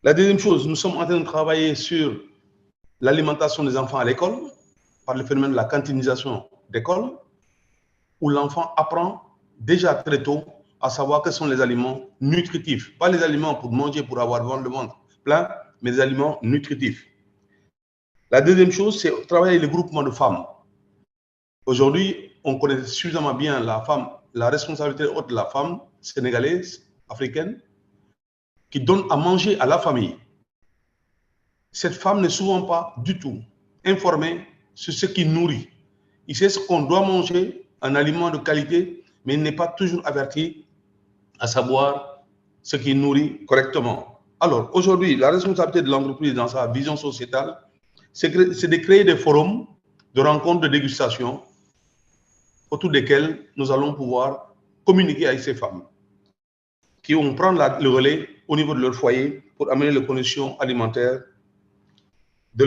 La deuxième chose, nous sommes en train de travailler sur l'alimentation des enfants à l'école, par le phénomène de la cantinisation d'école, où l'enfant apprend déjà très tôt à savoir quels sont les aliments nutritifs. Pas les aliments pour manger, pour avoir le ventre plein, mais les aliments nutritifs. La deuxième chose, c'est travailler les groupements de femmes. Aujourd'hui, on connaît suffisamment bien la responsabilité haute de la femme sénégalaise, africaine, qui donne à manger à la famille. Cette femme n'est souvent pas du tout informée sur ce qui nourrit. Il sait ce qu'on doit manger, un aliment de qualité, mais il n'est pas toujours averti à savoir ce qui nourrit correctement. Alors, aujourd'hui, la responsabilité de l'entreprise dans sa vision sociétale, c'est de créer des forums de rencontres, de dégustation, autour desquels nous allons pouvoir communiquer avec ces femmes qui vont prendre le relais au niveau de leur foyer pour amener les conditions alimentaires de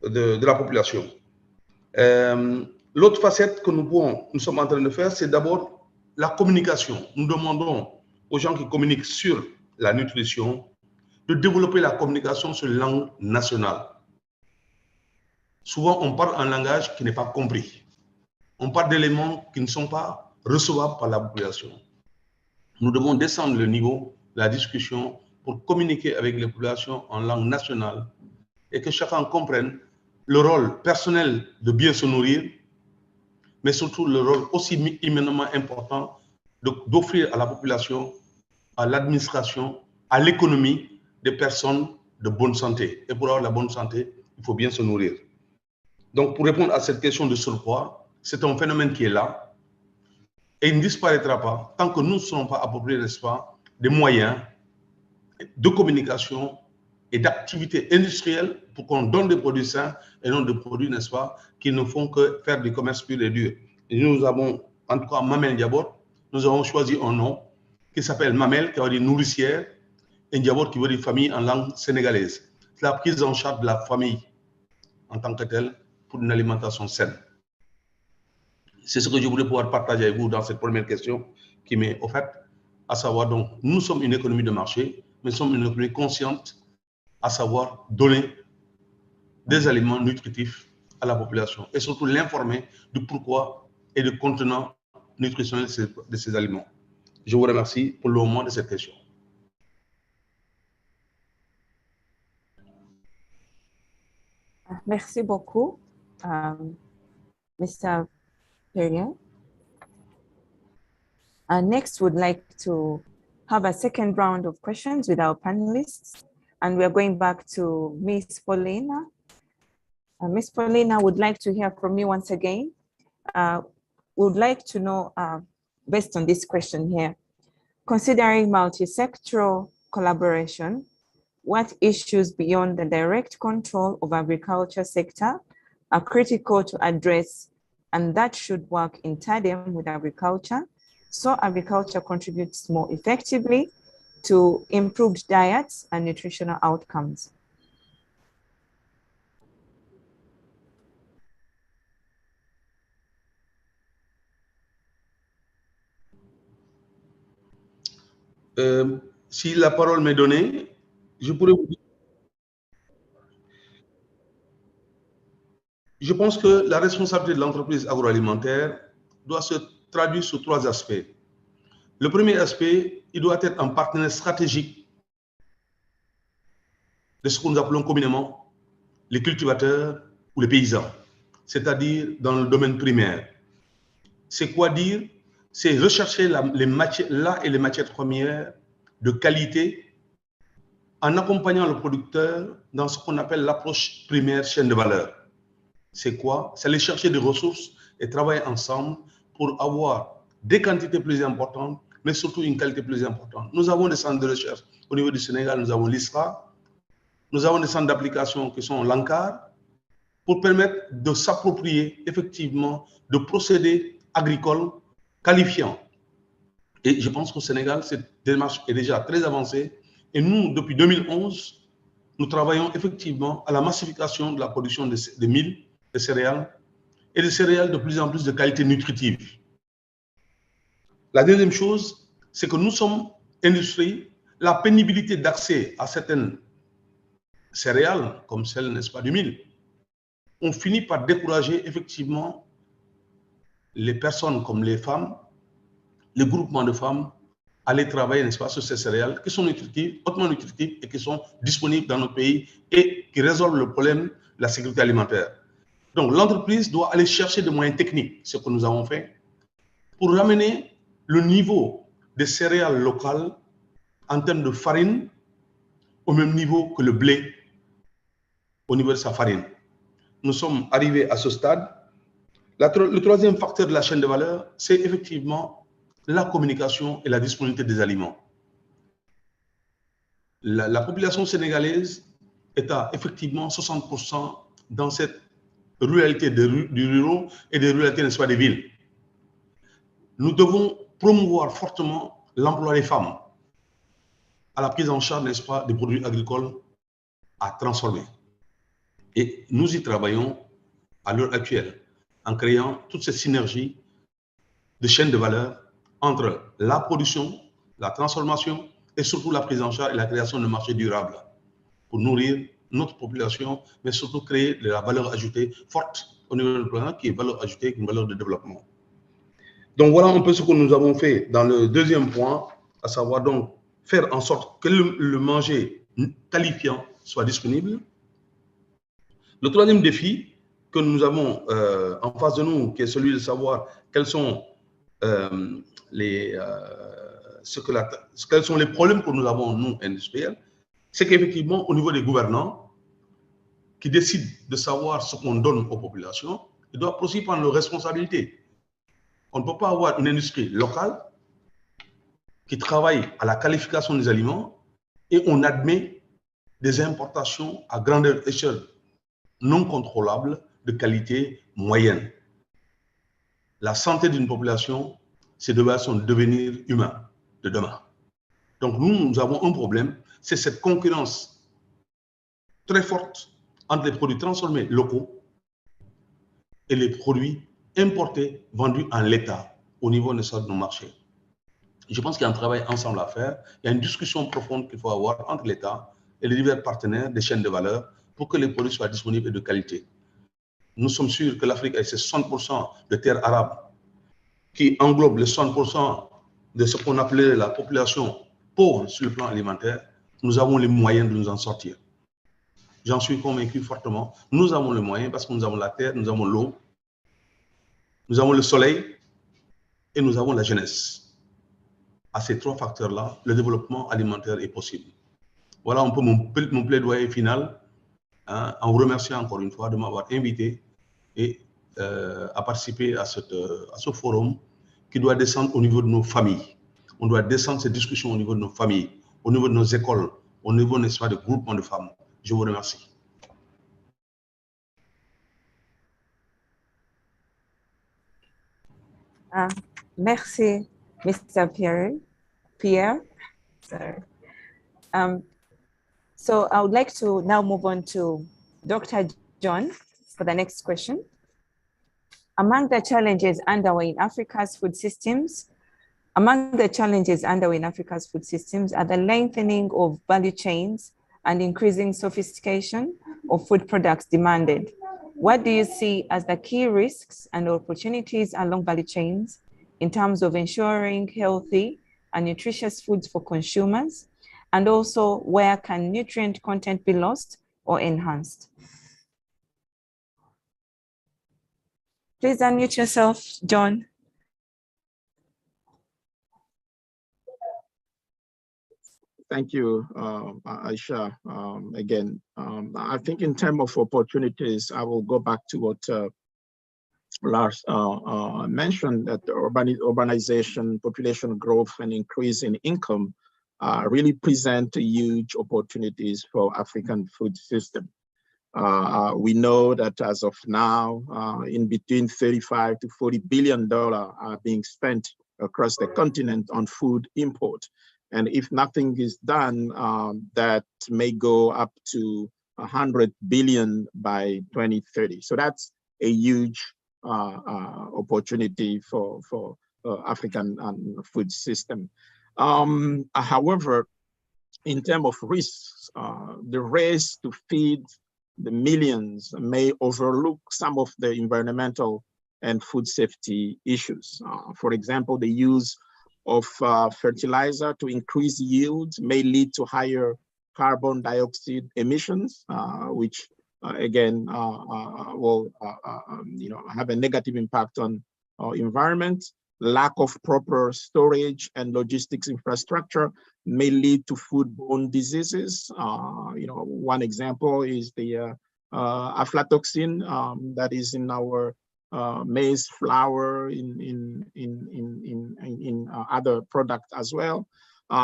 la population. L'autre facette que nous sommes en train de faire, c'est d'abord la communication. Nous demandons aux gens qui communiquent sur la nutrition de développer la communication sur la langue nationale. Souvent, on parle un langage qui n'est pas compris. On parle d'éléments qui ne sont pas recevables par la population. Nous devons descendre le niveau de la discussion pour communiquer avec les populations en langue nationale et que chacun comprenne le rôle personnel de bien se nourrir, mais surtout le rôle aussi éminemment important d'offrir à la population, à l'administration, à l'économie des personnes de bonne santé. Et pour avoir la bonne santé, il faut bien se nourrir. Donc, pour répondre à cette question de surpoids, c'est un phénomène qui est là et il ne disparaîtra pas tant que nous ne serons pas appropriés, n'est-ce pas, des moyens de communication et d'activité industrielle pour qu'on donne des produits sains et non des produits, n'est-ce pas, qui ne font que faire du commerce pur et dur. Et nous avons, en tout cas, Mamel Ndiabot, nous avons choisi un nom qui s'appelle Mamel, qui veut dire nourricière, et Ndiabot qui veut dire famille en langue sénégalaise. C'est la prise en charge de la famille en tant que telle pour une alimentation saine. C'est ce que je voulais pouvoir partager avec vous dans cette première question qui m'est offerte, à savoir donc, nous sommes une économie de marché, mais nous sommes une économie consciente, à savoir donner des aliments nutritifs à la population et surtout l'informer du pourquoi et du contenant nutritionnel de ces aliments. Je vous remercie pour le moment de cette question. Merci beaucoup, Mr. Perrien. Next, we'd like to have a second round of questions with our panelists, and we're going back to Ms. Paulina. Ms. Paulina, would like to hear from you once again. Would like to know, based on this question here, considering multi-sectoral collaboration, what issues beyond the direct control of agriculture sector are critical to address and that should work in tandem with agriculture so agriculture contributes more effectively to improved diets and nutritional outcomes? Si la parole m'est donnée, je pourrais vous dire. Je pense que la responsabilité de l'entreprise agroalimentaire doit se traduire sur 3 aspects. Le premier aspect, il doit être un partenaire stratégique de ce que nous appelons communément les cultivateurs ou les paysans, c'est-à-dire dans le domaine primaire. C'est quoi dire? C'est rechercher les matières premières de qualité en accompagnant le producteur dans ce qu'on appelle l'approche primaire chaîne de valeur. C'est quoi? C'est aller chercher des ressources et travailler ensemble pour avoir des quantités plus importantes, mais surtout une qualité plus importante. Nous avons des centres de recherche au niveau du Sénégal, nous avons l'ISRA, nous avons des centres d'application qui sont l'ANCAR, pour permettre de s'approprier effectivement de procédés agricoles qualifiants. Et je pense qu'au Sénégal, cette démarche est déjà très avancée. Et nous, depuis 2011, nous travaillons effectivement à la massification de la production de mil, de céréales, et de céréales de plus en plus de qualité nutritive. La deuxième chose, c'est que nous sommes industrie, la pénibilité d'accès à certaines céréales, comme celle, n'est-ce pas, du mil, on finit par décourager effectivement les personnes comme les femmes, les groupements de femmes, à aller travailler, n'est-ce pas, sur ces céréales qui sont nutritives, hautement nutritives et qui sont disponibles dans notre pays et qui résolvent le problème de la sécurité alimentaire. Donc, l'entreprise doit aller chercher des moyens techniques, ce que nous avons fait, pour ramener le niveau des céréales locales en termes de farine au même niveau que le blé au niveau de sa farine. Nous sommes arrivés à ce stade. Le troisième facteur de la chaîne de valeur, c'est effectivement la communication et la disponibilité des aliments. La population sénégalaise est à effectivement 60% dans cette ruralité du rural et des ruralités, n'est-ce pas, des villes. Nous devons promouvoir fortement l'emploi des femmes à la prise en charge, n'est-ce pas, des produits agricoles à transformer. Et nous y travaillons à l'heure actuelle en créant toutes ces synergies de chaînes de valeur entre la production, la transformation et surtout la prise en charge et la création de marchés durables pour nourrir notre population, mais surtout créer de la valeur ajoutée forte au niveau du plan qui est valeur ajoutée, une valeur de développement. Donc voilà un peu ce que nous avons fait dans le deuxième point, à savoir donc faire en sorte que le manger qualifiant soit disponible. Le troisième défi que nous avons en face de nous, qui est celui de savoir quels sont les problèmes que nous avons, nous, industriels, c'est qu'effectivement, au niveau des gouvernants, qui décident de savoir ce qu'on donne aux populations, ils doivent aussi prendre leurs responsabilités. On ne peut pas avoir une industrie locale qui travaille à la qualification des aliments et on admet des importations à grandeur échelle non contrôlables de qualité moyenne. La santé d'une population, c'est de son devenir humain de demain. Donc nous avons un problème, c'est cette concurrence très forte entre les produits transformés locaux et les produits importés, vendus en l'état au niveau de nos marchés. Je pense qu'il y a un travail ensemble à faire, il y a une discussion profonde qu'il faut avoir entre l'État et les divers partenaires des chaînes de valeur pour que les produits soient disponibles et de qualité. Nous sommes sûrs que l'Afrique a ses 60% de terres arabes qui englobent les 60% de ce qu'on appelait la population pauvre sur le plan alimentaire. Nous avons les moyens de nous en sortir. J'en suis convaincu fortement. Nous avons les moyens parce que nous avons la terre, nous avons l'eau, nous avons le soleil et nous avons la jeunesse. À ces 3 facteurs-là, le développement alimentaire est possible. Voilà un peu mon plaidoyer final, hein, en vous remerciant encore une fois de m'avoir invité et à participer à ce forum qui doit descendre au niveau de nos familles. On doit descendre ces discussions au niveau de nos familles, au niveau de nos écoles, au niveau, n'est-ce pas, de groupements de femmes. Je vous remercie. Merci, Mr. Pierre. Sorry. So I would like to now move on to Dr. John for the next question. Among the challenges underway in Africa's food systems, Among the challenges underway in Africa's food systems are the lengthening of value chains and increasing sophistication of food products demanded. What do you see as the key risks and opportunities along value chains in terms of ensuring healthy and nutritious foods for consumers? And also, where can nutrient content be lost or enhanced? Please unmute yourself, John. Thank you, Aisha. Again, I think in terms of opportunities, I will go back to what Lars mentioned, that urbanization, population growth, and increase in income really present huge opportunities for African food system. We know that as of now, in between 35 to $40 billion are being spent across the continent on food import. And if nothing is done, that may go up to 100 billion by 2030. So that's a huge opportunity for African food system. However, in terms of risks, the race to feed the millions may overlook some of the environmental and food safety issues. For example, the use of fertilizer to increase yields may lead to higher carbon dioxide emissions, which again will have a negative impact on our environment. Lack of proper storage and logistics infrastructure may lead to foodborne diseases. One example is the aflatoxin that is in our maize flour, in other products as well.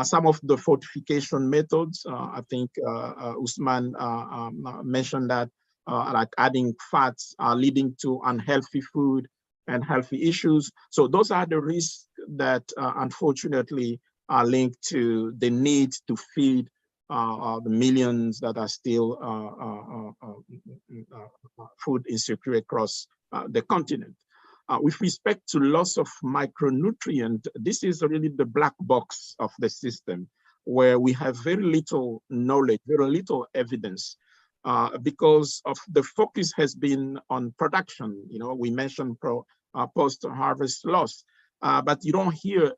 Some of the fortification methods, I think Usman mentioned that, like adding fats are leading to unhealthy food and healthy issues. So those are the risks that unfortunately are linked to the need to feed the millions that are still food insecure across the continent. With respect to loss of micronutrient, this is really the black box of the system, where we have very little knowledge, very little evidence, because of the focus has been on production. We mentioned post-harvest loss, but you don't hear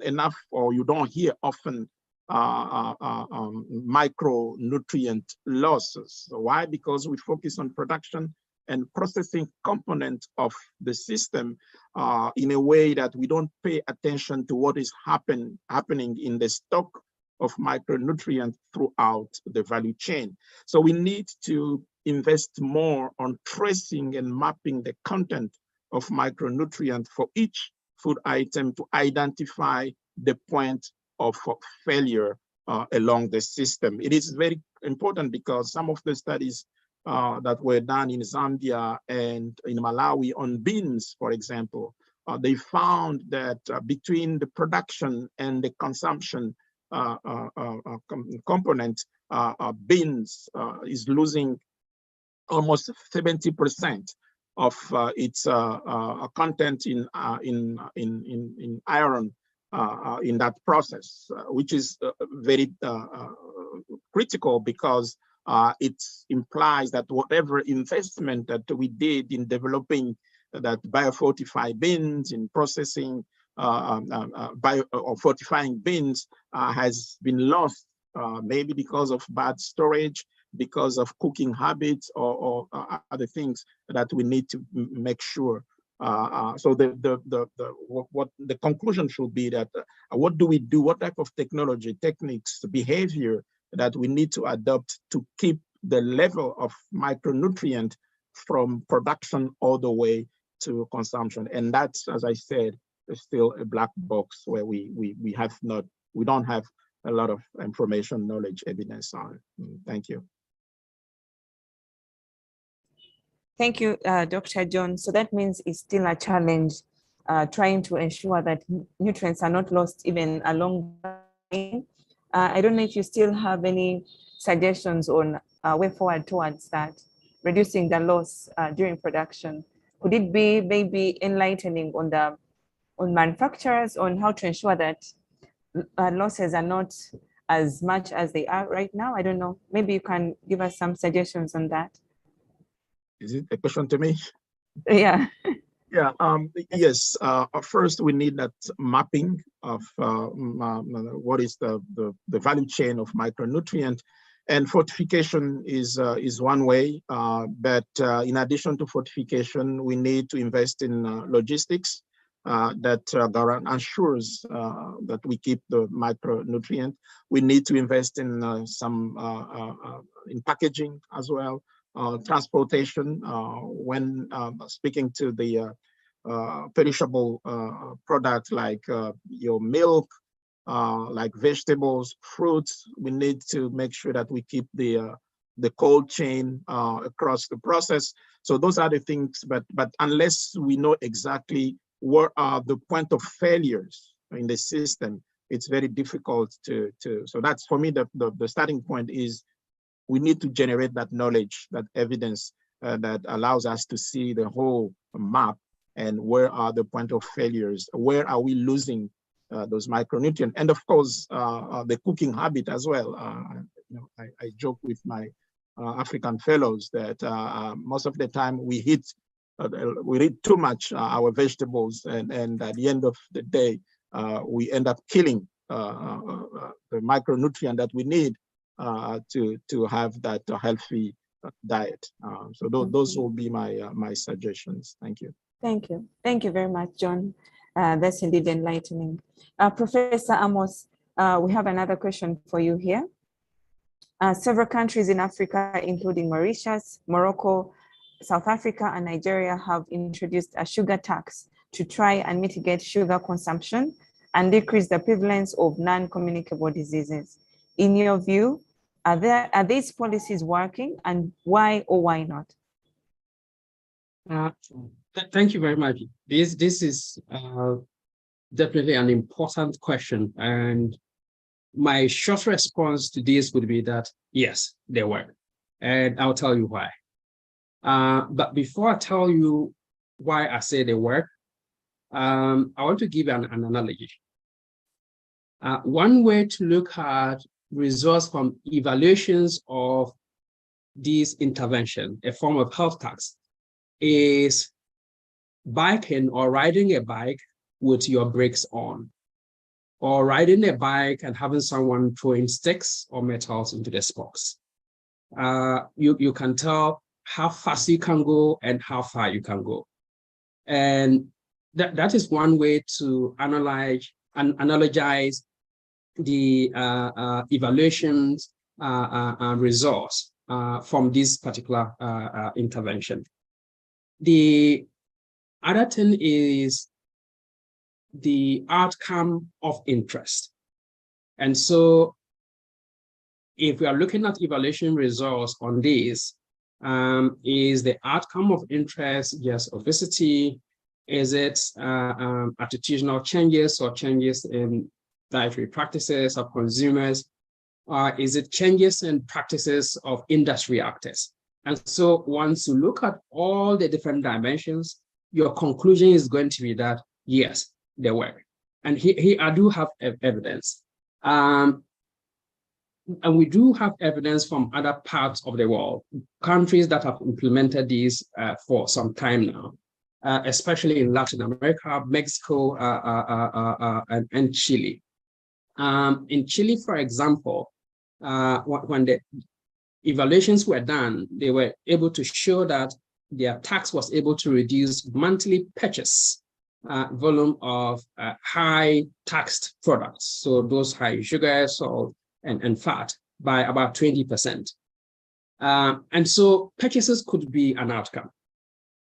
enough, or you don't hear often micronutrient losses. Why? Because we focus on production and processing component of the system in a way that we don't pay attention to what is happening in the stock of micronutrients throughout the value chain. So we need to invest more on tracing and mapping the content of micronutrients for each food item to identify the point of failure along the system. It is very important because some of the studies that were done in Zambia and in Malawi on beans, for example, they found that between the production and the consumption component, beans is losing almost 70% of its content in iron in that process, which is very critical, because it implies that whatever investment that we did in developing that biofortified beans, in processing or fortifying beans, has been lost, maybe because of bad storage, because of cooking habits, or other things that we need to make sure. So what the conclusion should be that what do we do? What type of technology, techniques, behavior that we need to adopt to keep the level of micronutrient from production all the way to consumption? And that's, as I said, still a black box where we don't have a lot of information, knowledge, evidence on. Thank you. Thank you, Dr. John. So that means it's still a challenge trying to ensure that nutrients are not lost even along the line. I don't know if you still have any suggestions on way forward towards that, reducing the loss during production. Could it be maybe enlightening on the manufacturers on how to ensure that losses are not as much as they are right now? I don't know. Maybe you can give us some suggestions on that. Is it a question to me? Yeah. Yeah, yes. First, we need that mapping of what is the value chain of micronutrient, and fortification is one way. But in addition to fortification, we need to invest in logistics that ensures that we keep the micronutrient. We need to invest in in packaging as well. Transportation, when speaking to the perishable products like your milk, like vegetables, fruits, we need to make sure that we keep the cold chain across the process. So those are the things, but unless we know exactly what are the point of failures in the system, it's very difficult to so that's for me, the starting point is we need to generate that knowledge, that evidence that allows us to see the whole map and where are the point of failures, where are we losing those micronutrients, and of course the cooking habit as well. I joke with my African fellows that most of the time we eat too much our vegetables, and at the end of the day we end up killing the micronutrient that we need to have that healthy diet. So those will be my suggestions. Thank you. Thank you. Thank you very much, John. That's indeed enlightening. Professor Amos, we have another question for you here. Several countries in Africa, including Mauritius, Morocco, South Africa, and Nigeria, have introduced a sugar tax to try and mitigate sugar consumption and decrease the prevalence of non-communicable diseases. In your view, are these policies working, and why or why not? Thank you very much. This is definitely an important question, and my short response to this would be that yes, they work, and I'll tell you why. But before I tell you why I say they work, I want to give an analogy. One way to look at results from evaluations of this intervention, a form of health tax, is biking or riding a bike with your brakes on, or riding a bike and having someone throwing sticks or metals into the spokes. You can tell how fast you can go and how far you can go. And that is one way to analogize the evaluations results from this particular intervention. The other thing is the outcome of interest. And so if we are looking at evaluation results on this, is the outcome of interest just obesity? Is it attitudinal changes or changes in dietary practices of consumers? Is it changes in practices of industry actors? And so once you look at all the different dimensions, your conclusion is going to be that, yes, they work. And here I do have evidence. And we do have evidence from other parts of the world, countries that have implemented these for some time now, especially in Latin America, Mexico, and Chile. In Chile, for example, when the evaluations were done, they were able to show that their tax was able to reduce monthly purchase volume of high taxed products. So those high sugar, salt, and fat by about 20%. And so purchases could be an outcome.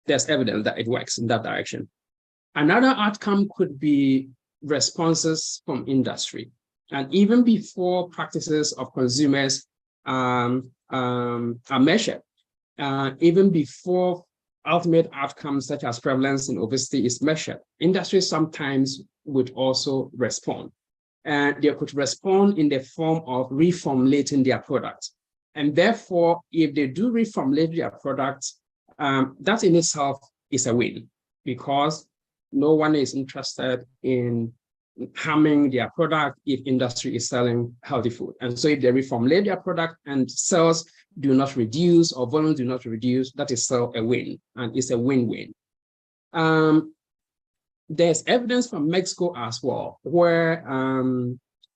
There's evidence that it works in that direction. Another outcome could be responses from industry. And even before practices of consumers are measured, even before ultimate outcomes such as prevalence in obesity is measured, industry sometimes would also respond. And they could respond in the form of reformulating their products. And therefore, if they do reformulate their products, that in itself is a win, because no one is interested in harming their product if industry is selling healthy food. And so if they reformulate their product and sales do not reduce or volumes do not reduce, that is still a win, and it's a win-win. There's evidence from Mexico as well, where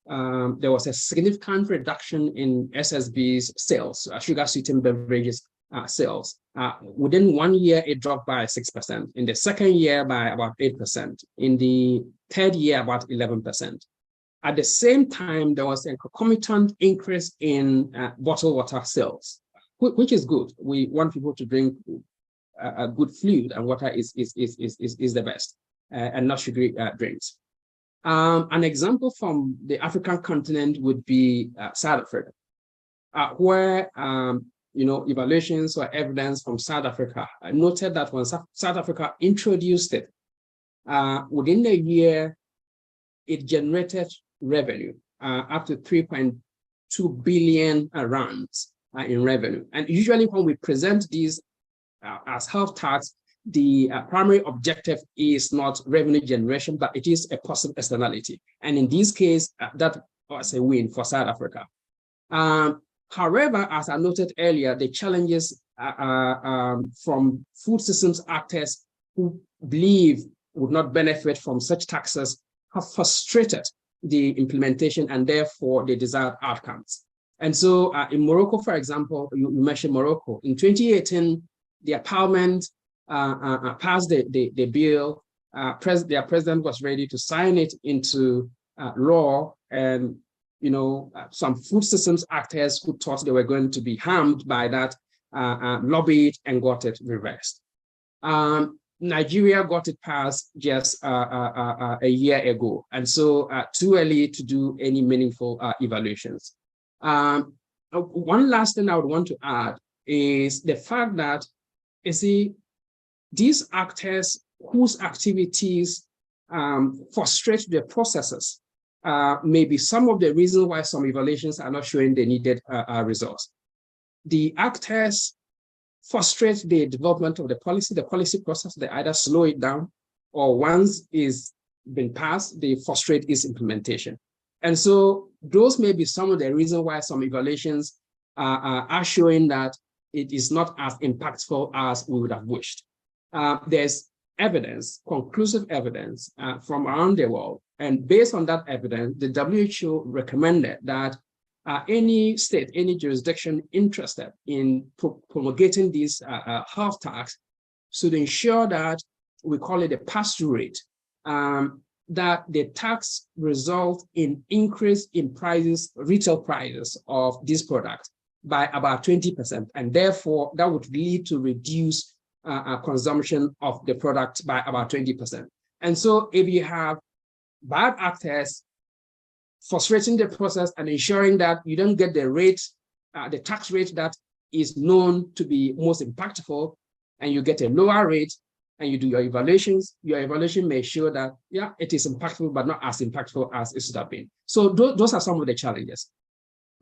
there was a significant reduction in SSB's sales, sugar sweetened beverages sales. Within 1 year, it dropped by 6%. In the second year, by about 8%. In the third year, about 11%. At the same time, there was a concomitant increase in bottled water sales, which is good. We want people to drink a good fluid, and water is the best, and not sugary drinks. An example from the African continent would be South Africa, where evaluations or evidence from South Africa noted that when South Africa introduced it, within a year, it generated revenue up to 3.2 billion rands in revenue. And usually when we present these as health tax, the primary objective is not revenue generation, but it is a positive externality. And in this case, that was a win for South Africa. However, as I noted earlier, the challenges from food systems actors who believe would not benefit from such taxes have frustrated the implementation and therefore the desired outcomes. And so in Morocco, for example, you mentioned Morocco. In 2018, their parliament passed the bill. Their president was ready to sign it into law, and some food systems actors who thought they were going to be harmed by that lobbied and got it reversed. Nigeria got it passed just a year ago, and so too early to do any meaningful evaluations. One last thing I would want to add is the fact that, you see, these actors whose activities frustrate the processes may be some of the reasons why some evaluations are not showing the needed results. The actors frustrate the development of the policy process. They either slow it down, or once it's been passed, they frustrate its implementation. And so those may be some of the reasons why some evaluations are showing that it is not as impactful as we would have wished. There's evidence, conclusive evidence from around the world. And based on that evidence, the WHO recommended that any state, any jurisdiction interested in promulgating this health tax should ensure that, we call it a pass-through rate, that the tax result in increase in prices, retail prices of this product by about 20%. And therefore, that would lead to reduce consumption of the product by about 20%. And so if you have bad actors frustrating the process and ensuring that you don't get the rate, the tax rate that is known to be most impactful, and you get a lower rate, and you do your evaluations, your evaluation may show that, yeah, it is impactful, but not as impactful as it should have been. So those are some of the challenges.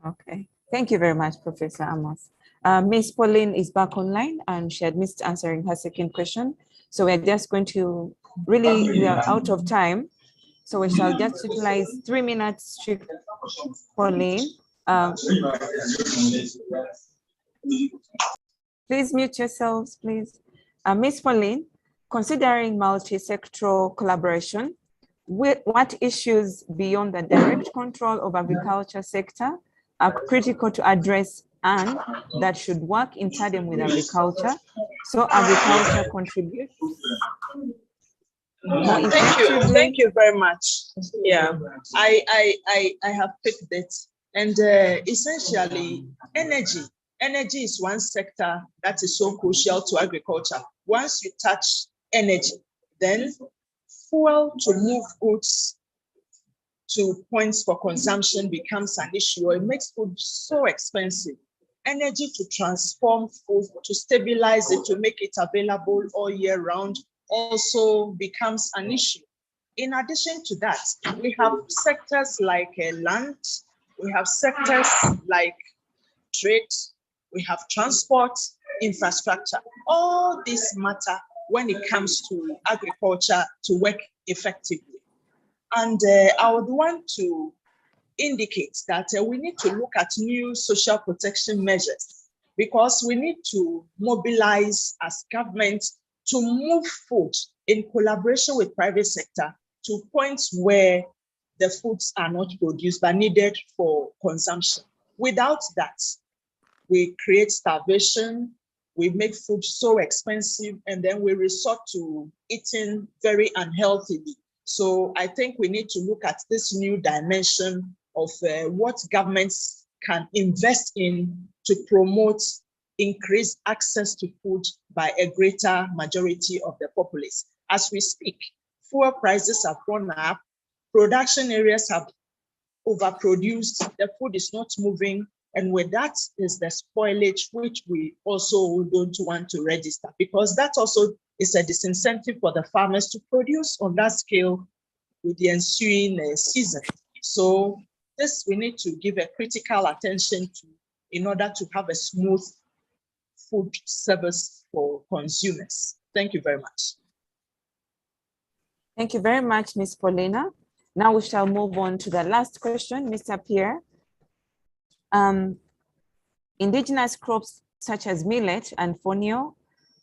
Okay. Thank you very much, Professor Amos. Ms. Pauline is back online, and she had missed answering her second question. So we're just going to, we are out of time. So we shall just utilize 3 minutes to Pauline. Please mute yourselves, please. Ms. Pauline, considering multi-sectoral collaboration, what issues beyond the direct control of agriculture sector are critical to address and that should work in tandem with agriculture, so agriculture contributes more effectively? Thank you very much. Yeah, I have picked it, and essentially energy is one sector that is so crucial to agriculture. Once you touch energy, then fuel to move goods to points for consumption becomes an issue, or it makes food so expensive. Energy to transform food, to stabilize it, to make it available all year round also becomes an issue. In addition to that, we have sectors like land, we have sectors like trade, we have transport, infrastructure. All these matter when it comes to agriculture to work effectively. And I would want to indicate that we need to look at new social protection measures, because we need to mobilize as government to move food in collaboration with private sector to points where the foods are not produced but needed for consumption. Without that, we create starvation, we make food so expensive, and then we resort to eating very unhealthily. So I think we need to look at this new dimension of what governments can invest in to promote increased access to food by a greater majority of the populace. As we speak, fuel prices have gone up, production areas have overproduced, the food is not moving, and with that is the spoilage, which we also don't want to register, because that also is a disincentive for the farmers to produce on that scale with the ensuing season. So this we need to give a critical attention to in order to have a smooth food service for consumers. Thank you very much. Thank you very much, Ms. Paulina. Now we shall move on to the last question, Mr. Pierre. Indigenous crops such as millet and fonio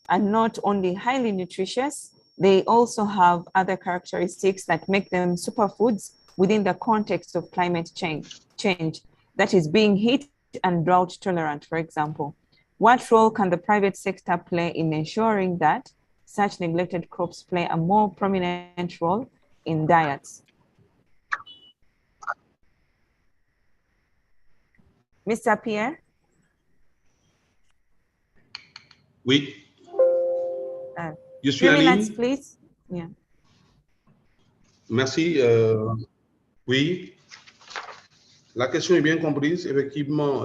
are not only highly nutritious, they also have other characteristics that make them superfoods within the context of climate change, that is being heat and drought tolerant, for example. What role can the private sector play in ensuring that such neglected crops play a more prominent role in diets? Mr. Pierre? Oui. Je suis 3 en minutes, ligne. please. Yeah. Merci. Oui, la question est bien comprise. Effectivement,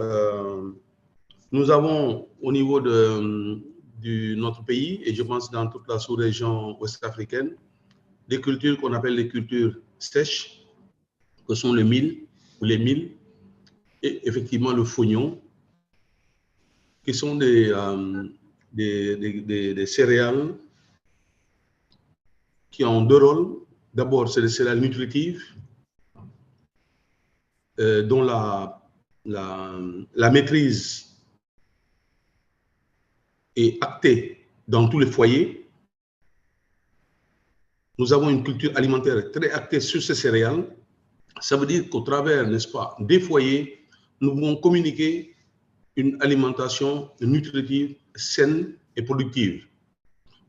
nous avons au niveau de notre pays, et je pense dans toute la sous-région ouest-africaine, des cultures qu'on appelle les cultures sèches, que sont le mil ou les milles, et effectivement le fognon, qui sont des céréales qui ont deux rôles. D'abord, c'est des céréales nutritives dont la maîtrise est actée dans tous les foyers. Nous avons une culture alimentaire très actée sur ces céréales. Ça veut dire qu'au travers, n'est-ce pas, des foyers, nous pouvons communiquer une alimentation nutritive, saine et productive.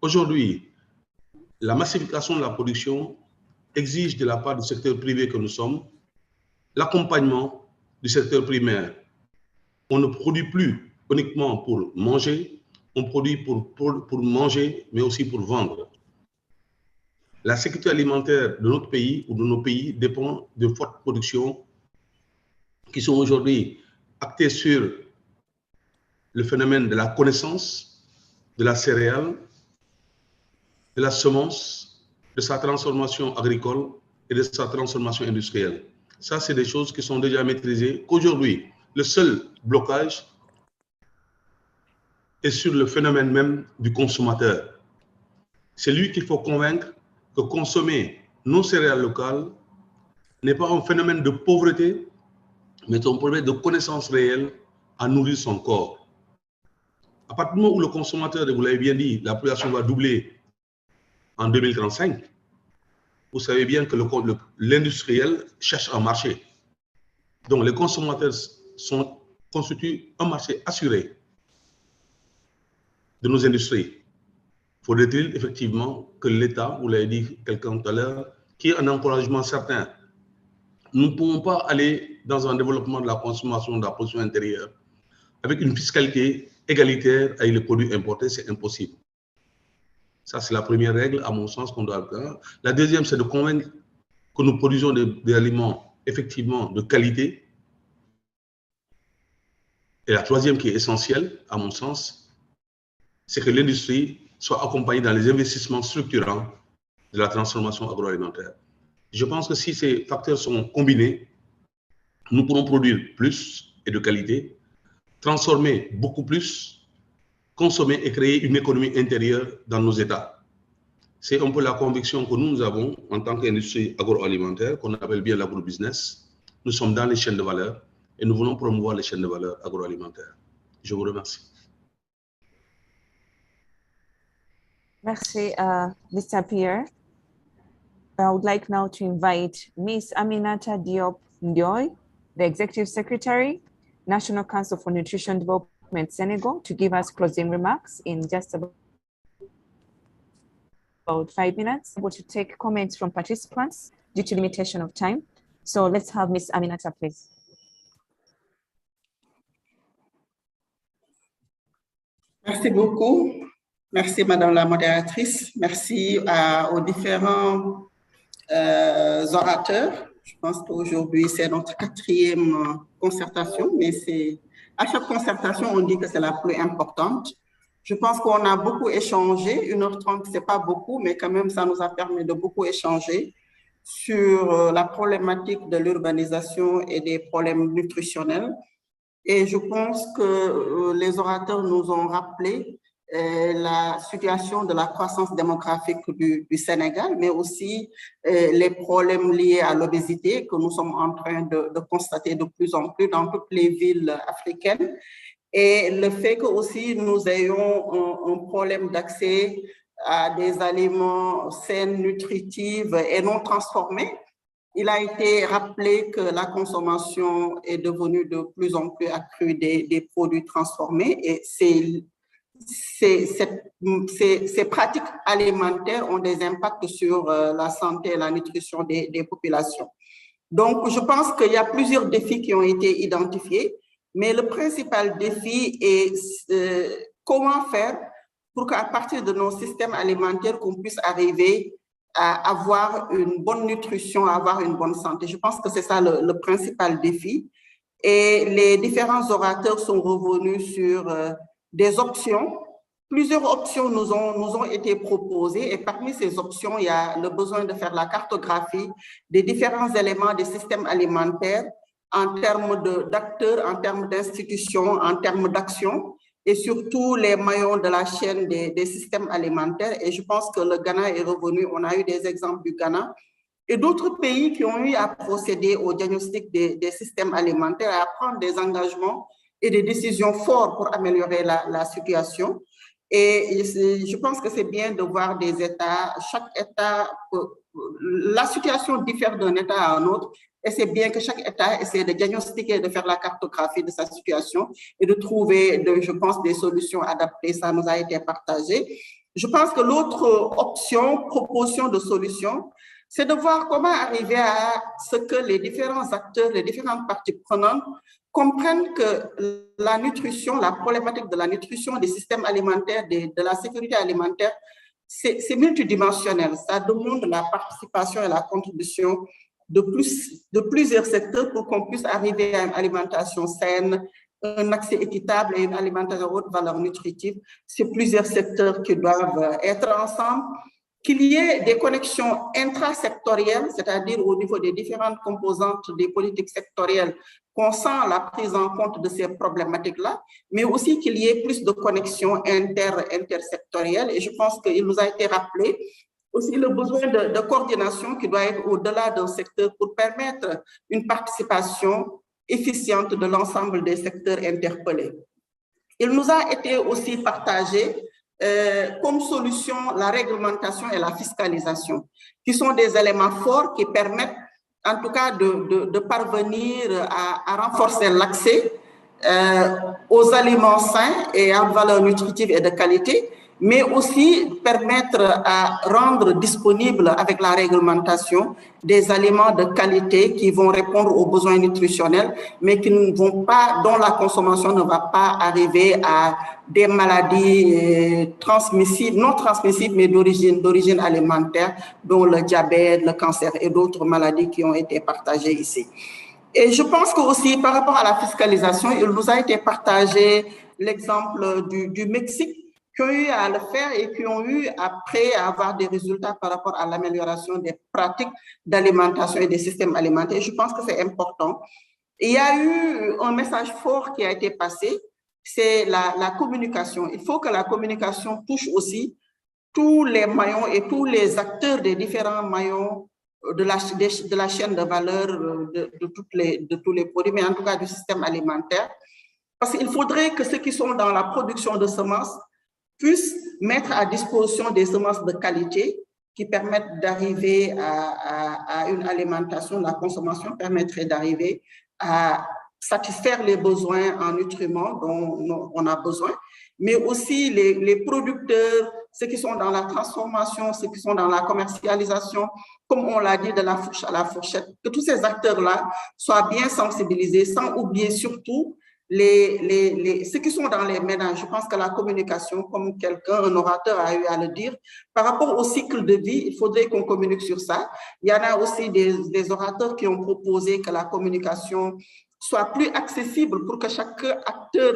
Aujourd'hui, la massification de la production exige de la part du secteur privé que nous sommes l'accompagnement du secteur primaire. On ne produit plus uniquement pour manger, on produit pour manger, mais aussi pour vendre. La sécurité alimentaire de notre pays ou de nos pays dépend de fortes productions qui sont aujourd'hui actées sur le phénomène de la connaissance, de la céréale, de la semence, de sa transformation agricole et de sa transformation industrielle. Ça, c'est des choses qui sont déjà maîtrisées. Qu'aujourd'hui, le seul blocage est sur le phénomène même du consommateur. C'est lui qu'il faut convaincre que consommer nos céréales locales n'est pas un phénomène de pauvreté, mais un problème de connaissance réelle à nourrir son corps. À partir du moment où le consommateur, vous l'avez bien dit, la population va doubler en 2035, vous savez bien que l'industriel cherche un marché. Donc les consommateurs constituent un marché assuré de nos industries. Faudrait-il effectivement que l'État, vous l'avez dit quelqu'un tout à l'heure, qui ait un encouragement certain. Nous ne pouvons pas aller dans un développement de la consommation de la production intérieure avec une fiscalité égalitaire avec les produits importés, c'est impossible. Ça, c'est la première règle, à mon sens, qu'on doit faire. La deuxième, c'est de convaincre que nous produisons des aliments effectivement de qualité. Et la troisième, qui est essentielle, à mon sens, c'est que l'industrie soit accompagnée dans les investissements structurants de la transformation agroalimentaire. Je pense que si ces facteurs sont combinés, nous pourrons produire plus et de qualité, transformer beaucoup plus, consommer et créer une économie intérieure dans nos États. C'est un peu la conviction que nous avons en tant qu'industrie agroalimentaire, qu'on appelle bien l'agrobusiness. Nous sommes dans les chaînes de valeur et nous voulons promouvoir les chaînes de valeur agroalimentaires. Je vous remercie. Merci, Mr. Pierre. I would like now to invite Ms. Aminata Diop Ndioy, the Executive Secretary, National Council for Nutrition Development, Senegal, to give us closing remarks in just about 5 minutes. Able to take comments from participants due to limitation of time. So let's have Ms. Aminata, please. Merci beaucoup. Merci, Madame la modératrice. Merci aux différents orateurs. Je pense qu'aujourd'hui, c'est notre 4e concertation, mais à chaque concertation, on dit que c'est la plus importante. Je pense qu'on a beaucoup échangé. 1h30, c'est pas beaucoup, mais quand même, ça nous a permis de beaucoup échanger sur la problématique de l'urbanisation et des problèmes nutritionnels. Et je pense que les orateurs nous ont rappelé la situation de la croissance démographique du Sénégal, mais aussi les problèmes liés à l'obésité que nous sommes en train de constater de plus en plus dans toutes les villes africaines. Et le fait que aussi nous ayons un problème d'accès à des aliments sains, nutritifs et non transformés. Il a été rappelé que la consommation est devenue de plus en plus accrue des produits transformés et ces pratiques alimentaires ont des impacts sur la santé et la nutrition des populations. Donc, je pense qu'il y a plusieurs défis qui ont été identifiés, mais le principal défi est comment faire pour qu'à partir de nos systèmes alimentaires, qu'on puisse arriver à avoir une bonne nutrition, à avoir une bonne santé. Je pense que c'est ça le principal défi. Et les différents orateurs sont revenus sur des options. Plusieurs options nous ont été proposées et parmi ces options, il y a le besoin de faire la cartographie des différents éléments des systèmes alimentaires en termes d'acteurs, en termes d'institutions, en termes d'actions et surtout les maillons de la chaîne des systèmes alimentaires. Et je pense que le Ghana est revenu, on a eu des exemples du Ghana et d'autres pays qui ont eu à procéder au diagnostic des systèmes alimentaires, à prendre des engagements et des décisions fortes pour améliorer la situation. Et je pense que c'est bien de voir des États, chaque État, la situation diffère d'un État à un autre, et c'est bien que chaque État essaie de diagnostiquer, de faire la cartographie de sa situation et de trouver, je pense, des solutions adaptées. Ça nous a été partagé. Je pense que l'autre option, proposition de solution, c'est de voir comment arriver à ce que les différents acteurs, les différentes parties prenantes comprennent que la nutrition, la problématique de la nutrition, des systèmes alimentaires, de la sécurité alimentaire, c'est multidimensionnel. Ça demande la participation et la contribution de plusieurs secteurs pour qu'on puisse arriver à une alimentation saine, un accès équitable et une alimentation à haute valeur nutritive. C'est plusieurs secteurs qui doivent être ensemble. Qu'il y ait des connexions intrasectorielles, c'est-à-dire au niveau des différentes composantes des politiques sectorielles, qu'on sent la prise en compte de ces problématiques-là, mais aussi qu'il y ait plus de connexions intersectorielles. Et je pense qu'il nous a été rappelé aussi le besoin de coordination qui doit être au-delà d'un secteur pour permettre une participation efficiente de l'ensemble des secteurs interpellés. Il nous a été aussi partagé comme solution la réglementation et la fiscalisation, qui sont des éléments forts qui permettent en tout cas de parvenir à renforcer l'accès aux aliments sains et à valeur nutritive et de qualité, mais aussi permettre à rendre disponible avec la réglementation des aliments de qualité qui vont répondre aux besoins nutritionnels, mais qui ne vont pas, dont la consommation ne va pas arriver à des maladies transmissibles, non transmissibles, mais d'origine alimentaire, dont le diabète, le cancer et d'autres maladies qui ont été partagées ici. Et je pense que aussi par rapport à la fiscalisation, il nous a été partagé l'exemple du Mexique, qui ont eu à le faire et qui ont eu après à avoir des résultats par rapport à l'amélioration des pratiques d'alimentation et des systèmes alimentaires. Je pense que c'est important. Il y a eu un message fort qui a été passé, c'est la communication. Il faut que la communication touche aussi tous les maillons et tous les acteurs des différents maillons de la chaîne de valeur de tous les produits, mais en tout cas du système alimentaire. Parce qu'il faudrait que ceux qui sont dans la production de semences puissent mettre à disposition des semences de qualité qui permettent d'arriver à une alimentation, la consommation permettrait d'arriver à satisfaire les besoins en nutriments dont on a besoin, mais aussi les producteurs, ceux qui sont dans la transformation, ceux qui sont dans la commercialisation, comme on l'a dit, de la fourche à la fourchette, que tous ces acteurs-là soient bien sensibilisés, sans oublier surtout ceux qui sont dans les ménages. Je pense que la communication, comme un orateur a eu à le dire, par rapport au cycle de vie, il faudrait qu'on communique sur ça. Il y en a aussi des orateurs qui ont proposé que la communication soit plus accessible pour que chaque acteur,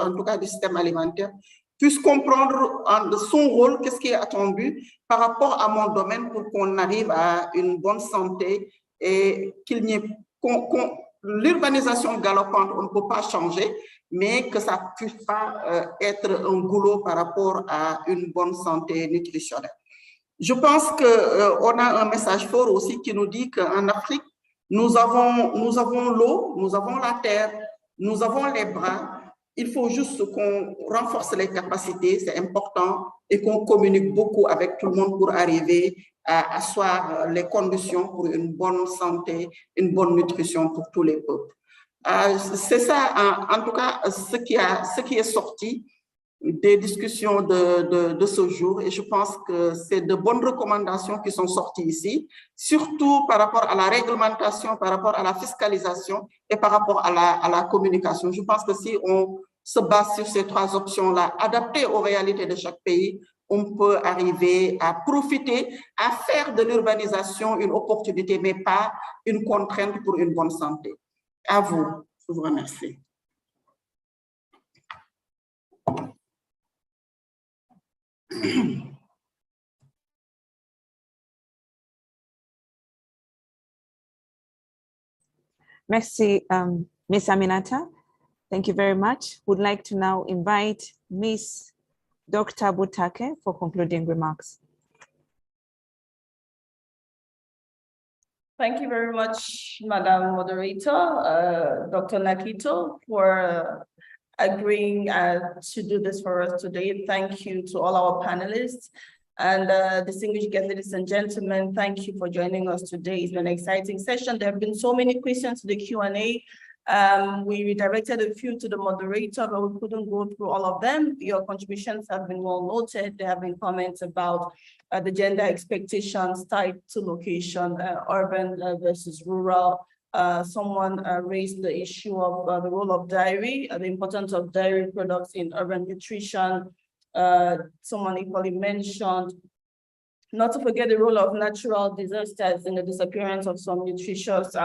en tout cas du système alimentaire, puisse comprendre son rôle, qu'est-ce qui est attendu par rapport à mon domaine pour qu'on arrive à une bonne santé et qu'il n'y ait l'urbanisation galopante, on ne peut pas changer, mais que ça ne puisse pas être un goulot par rapport à une bonne santé nutritionnelle. Je pense qu'on a un message fort aussi qui nous dit qu'en Afrique, nous avons l'eau, nous avons la terre, nous avons les bras. Il faut juste qu'on renforce les capacités, c'est important, et qu'on communique beaucoup avec tout le monde pour arriver à asseoir les conditions pour une bonne santé, une bonne nutrition pour tous les peuples. C'est ça, en tout cas, ce qui est sorti des discussions de ce jour, et je pense que c'est de bonnes recommandations qui sont sorties ici, surtout par rapport à la réglementation, par rapport à la fiscalisation et par rapport à la communication. Je pense que si on se base sur ces trois options-là, adaptées aux réalités de chaque pays, on peut arriver à profiter, à faire de l'urbanisation une opportunité, mais pas une contrainte pour une bonne santé. À vous, je vous remercie. Merci, Ms. Aminata. Thank you very much. Would like to now invite Ms. Dr. Butake for concluding remarks. Thank you very much, Madam Moderator, Dr. Nakito, for agreeing to do this for us today. Thank you to all our panelists. And distinguished guests, ladies and gentlemen, thank you for joining us today. It's been an exciting session. There have been so many questions to the Q&A. We redirected a few to the moderator, but we couldn't go through all of them. Your contributions have been well noted. There have been comments about the gender expectations tied to location, urban versus rural. Someone raised the issue of the role of dairy, the importance of dairy products in urban nutrition. Someone equally mentioned, not to forget the role of natural disasters in the disappearance of some nutritious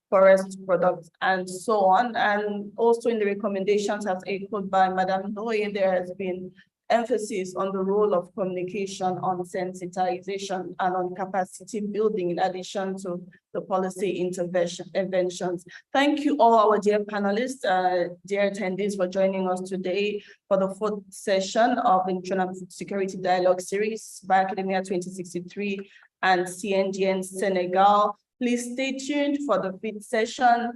forest products and so on. And also in the recommendations as echoed by Madame Noye, there has been emphasis on the role of communication, on sensitization, and on capacity building in addition to the policy interventions. Thank you all our dear panelists, dear attendees for joining us today for the fourth session of the Nutrition Food Security Dialogue Series by Academia 2063 and CNGN Senegal. Please stay tuned for the fifth session.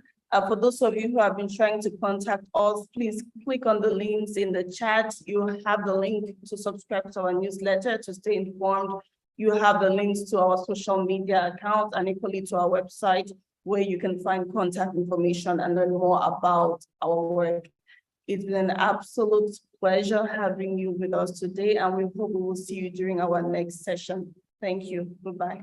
For those of you who have been trying to contact us, please click on the links in the chat. You have the link to subscribe to our newsletter to stay informed. You have the links to our social media accounts and equally to our website where you can find contact information and learn more about our work. It's been an absolute pleasure having you with us today, and we hope we will see you during our next session. Thank you. Goodbye.